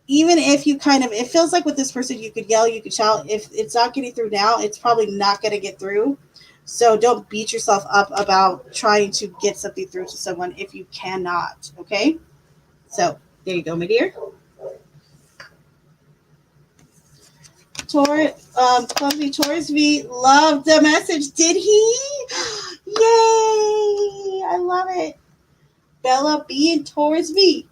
even if you kind of, it feels like with this person, you could yell, you could shout. If it's not getting through now, it's probably not going to get through. So don't beat yourself up about trying to get something through to someone if you cannot. Okay. So there you go, my dear. Clumsy Taurus V loved the message. Did he? Yay! I love it. Bella B and Taurus V.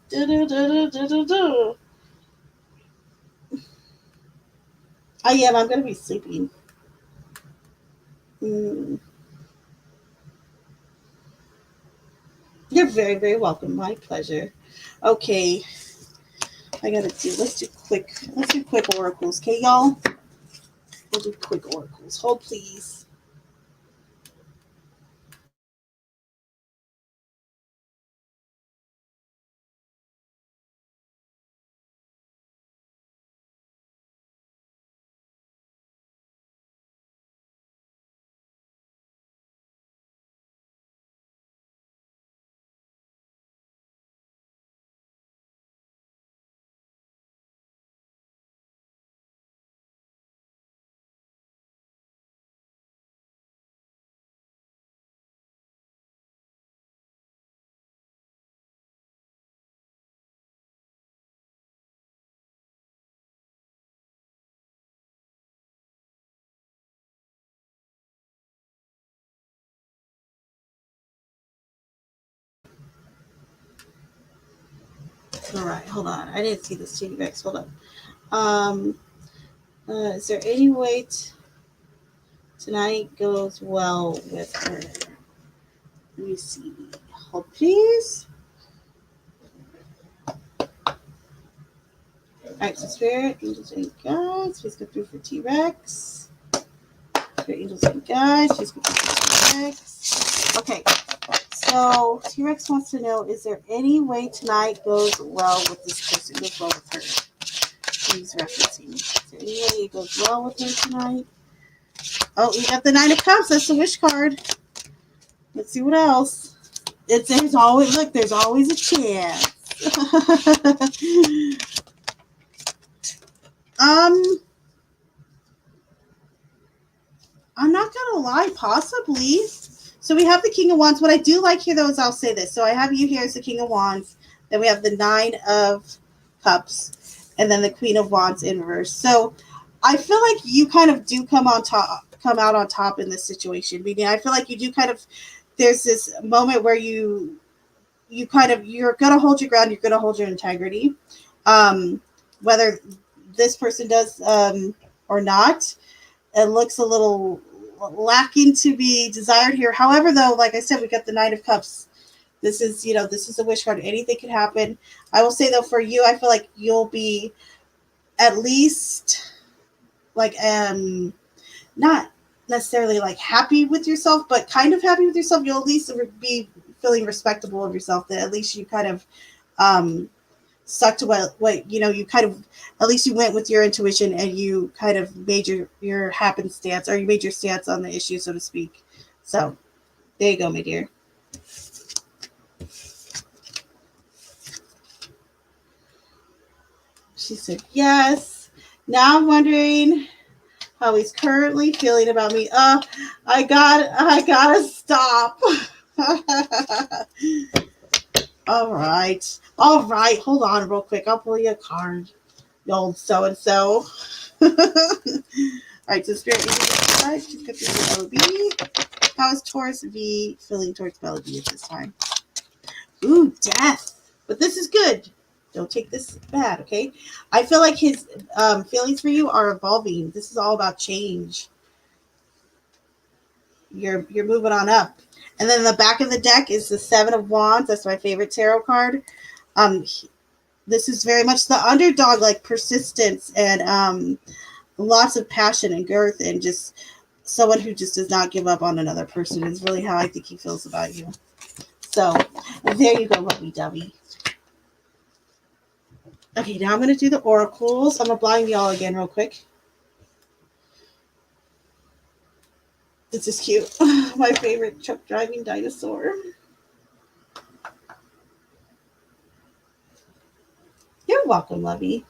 I am. I'm going to be sleeping. You're very, very welcome. My pleasure. Okay, let's do quick oracles, okay, y'all? We'll do quick oracles. Hold, please. All right, hold on. I didn't see this T-Rex. Hold on. Is there any way tonight goes well with her? Let me see. Hold, please. All right, so Spirit, Angels, and Guides. Please go through for T-Rex. Spirit, Angels, and Guides. Please go through for T-Rex. Okay, so T-Rex wants to know, is there any way tonight goes well with this person, goes well with her? He's referencing. Is there any way it goes well with her tonight? Oh, we got the Nine of Cups. That's the wish card. Let's see what else. There's always a chance. um, I'm not gonna lie, possibly. So we have the King of Wands. What I do like here, though, is I'll say this. So I have you here as the King of Wands. Then we have the Nine of Cups, and then the Queen of Wands in reverse. So I feel like you kind of do come out on top in this situation. Meaning, I feel like you do kind of. There's this moment where you're gonna hold your ground. You're gonna hold your integrity, whether this person does or not. It looks a little lacking to be desired here. However, though, like I said, we got the Knight of Cups. This is a wish card. Anything can happen. I will say though, for you, I feel like you'll be at least like not necessarily like happy with yourself, but kind of happy with yourself. You'll at least be feeling respectable of yourself. That at least you kind of stuck to what you kind of, at least you went with your intuition and you kind of made your happenstance, or you made your stance on the issue, so to speak. So there you go, my dear. She said yes. Now I'm wondering how he's currently feeling about me. I gotta stop. All right, hold on real quick, I'll pull you a card, the old so and so. All right, so Spirit, just go through the LB. How is Taurus V feeling towards Bella B at this time? Ooh, death. But this is good. Don't take this bad, okay? I feel like his feelings for you are evolving. This is all about change. You're moving on up. And then the back of the deck is the Seven of Wands. That's my favorite tarot card. Um, this is very much the underdog, like persistence and lots of passion and girth, and just someone who just does not give up on another person is really how I think he feels about you. So there you go, lovey dovey. Okay, now I'm going to do the oracles. I'm going to blind y'all again real quick. This is cute. My favorite truck driving dinosaur. You're welcome, lovey.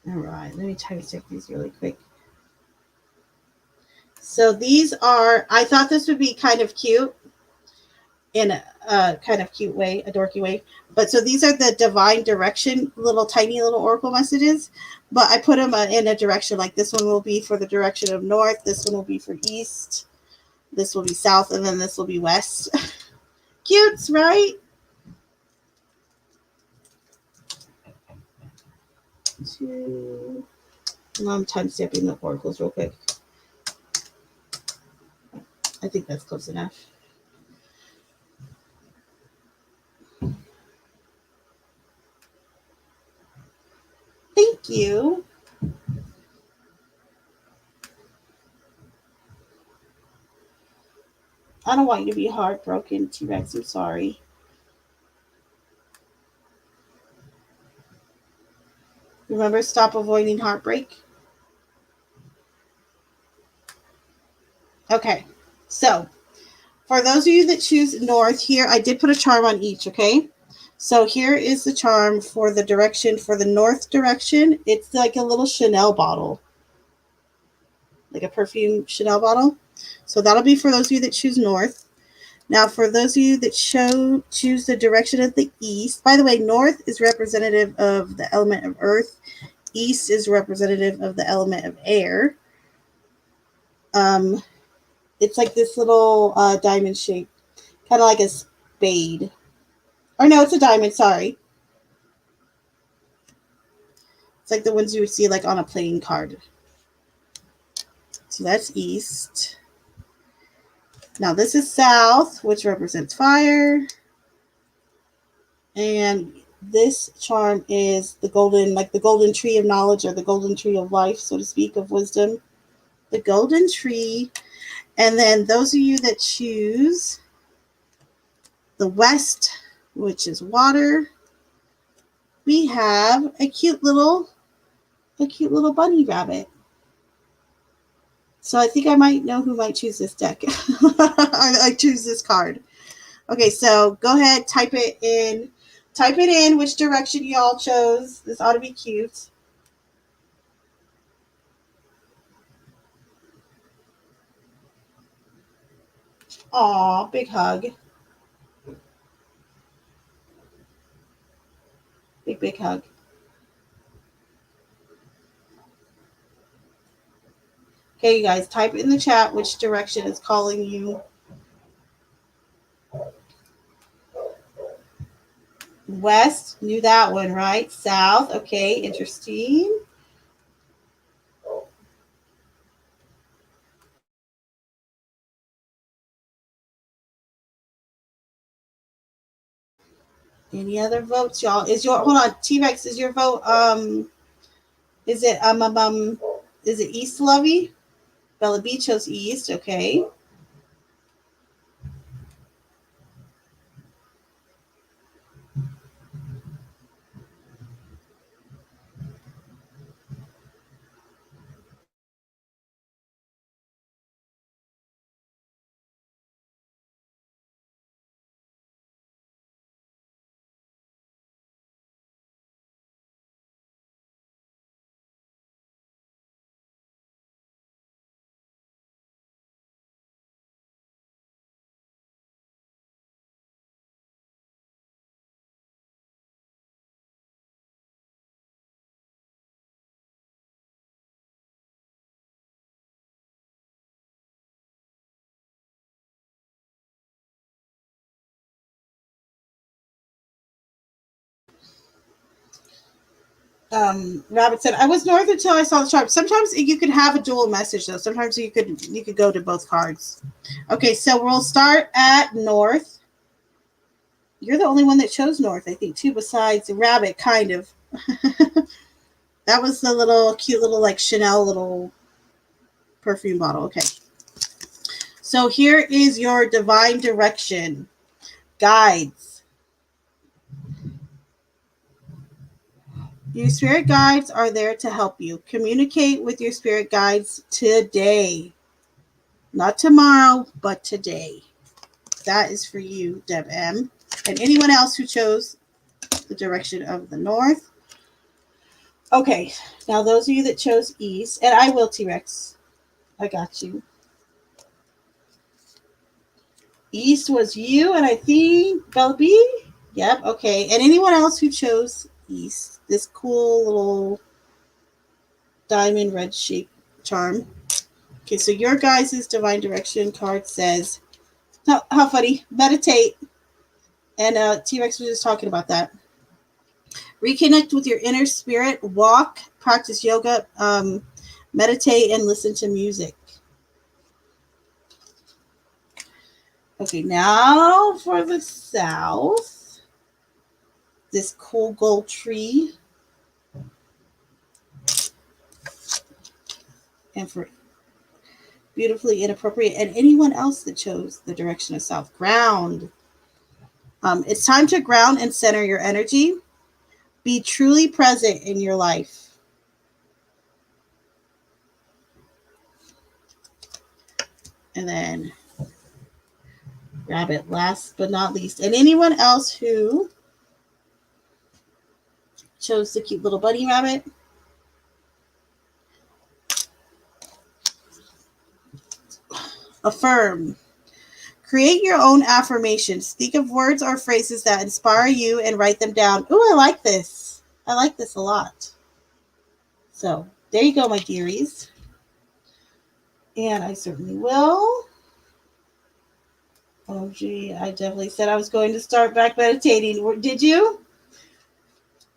All right, let me time check these really quick. So these are, I thought this would be kind of cute in a kind of cute way, a dorky way. But so these are the divine direction, little tiny little oracle messages. But I put them in a direction, like this one will be for the direction of north, this one will be for east, this will be south, and then this will be west. Cutes, right? I'm time stamping the oracles real quick. I think that's close enough. Thank you. I don't want you to be heartbroken, T-Rex. I'm sorry. Remember, stop avoiding heartbreak. Okay, so for those of you that choose north here, I did put a charm on each, okay? So here is the charm for the direction, for the north direction. It's like a little Chanel bottle, like a perfume Chanel bottle. So that'll be for those of you that choose north. Now, for those of you that choose the direction of the east, by the way, north is representative of the element of earth. East is representative of the element of air. It's like this little diamond shape, kind of like a spade. Or no, it's a diamond, sorry. It's like the ones you would see like on a playing card. So that's east. Now this is south, which represents fire. And this charm is the golden, like the golden tree of knowledge, or the golden tree of life, so to speak, of wisdom. The golden tree. And then those of you that choose the west, which is water, we have a cute little bunny rabbit. So I think I might know who might choose this deck. I choose this card. Okay, so go ahead, type it in. Type it in which direction y'all chose. This ought to be cute. Aw, big hug. Big hug. Okay, you guys, type in the chat which direction is calling you. West, knew that one, right? South, okay, interesting. Any other votes, y'all? Hold on, T-Rex, is your vote is it East Lovey? Bella B chose East, okay. Rabbit said, I was north until I saw the chart. Sometimes you could have a dual message though. Sometimes you could go to both cards. Okay, so we'll start at north. You're the only one that chose north, I think, too, besides Rabbit, kind of. That was the little cute little like Chanel little perfume bottle. Okay. So here is your divine direction. Guides. Your spirit guides are there to help you. Communicate with your spirit guides today. Not tomorrow, but today. That is for you, Deb M. And anyone else who chose the direction of the north. Okay, now those of you that chose East, and I will, T-Rex. I got you. East was you, and I think Bella B. Yep, okay. And anyone else who chose East, this cool little diamond red shape charm. Okay, so your guys' divine direction card says, how funny, meditate. And T-Rex was just talking about that. Reconnect with your inner spirit, walk, practice yoga, meditate, and listen to music. Okay, now for the south, this cool gold tree. And for beautifully inappropriate, and anyone else that chose the direction of south, ground. It's time to ground and center your energy. Be truly present in your life. And then rabbit, last but not least. And anyone else who chose the cute little bunny rabbit, affirm. Create your own affirmations. Think of words or phrases that inspire you and write them down. Ooh, I like this. I like this a lot. So there you go, my dearies. And I certainly will. Oh, gee, I definitely said I was going to start back meditating. Did you?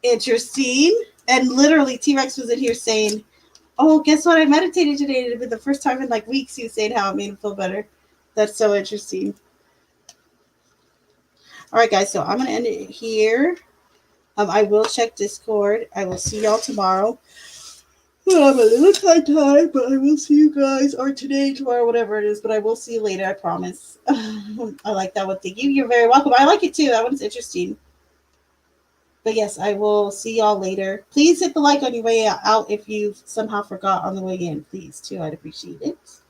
Interesting. And literally, T-Rex was in here saying, oh, guess what? I meditated today. It had been the first time in like weeks. He was saying how it made him feel better. That's so interesting. All right, guys. So I'm going to end it here. I will check Discord. I will see y'all tomorrow. I'm a little tired, but I will see you guys, or today, tomorrow, whatever it is. But I will see you later, I promise. I like that one. Thank you. You're very welcome. I like it too. That one's interesting. But yes, I will see y'all later. Please hit the like on your way out if you somehow forgot on the way in. Please, too. I'd appreciate it.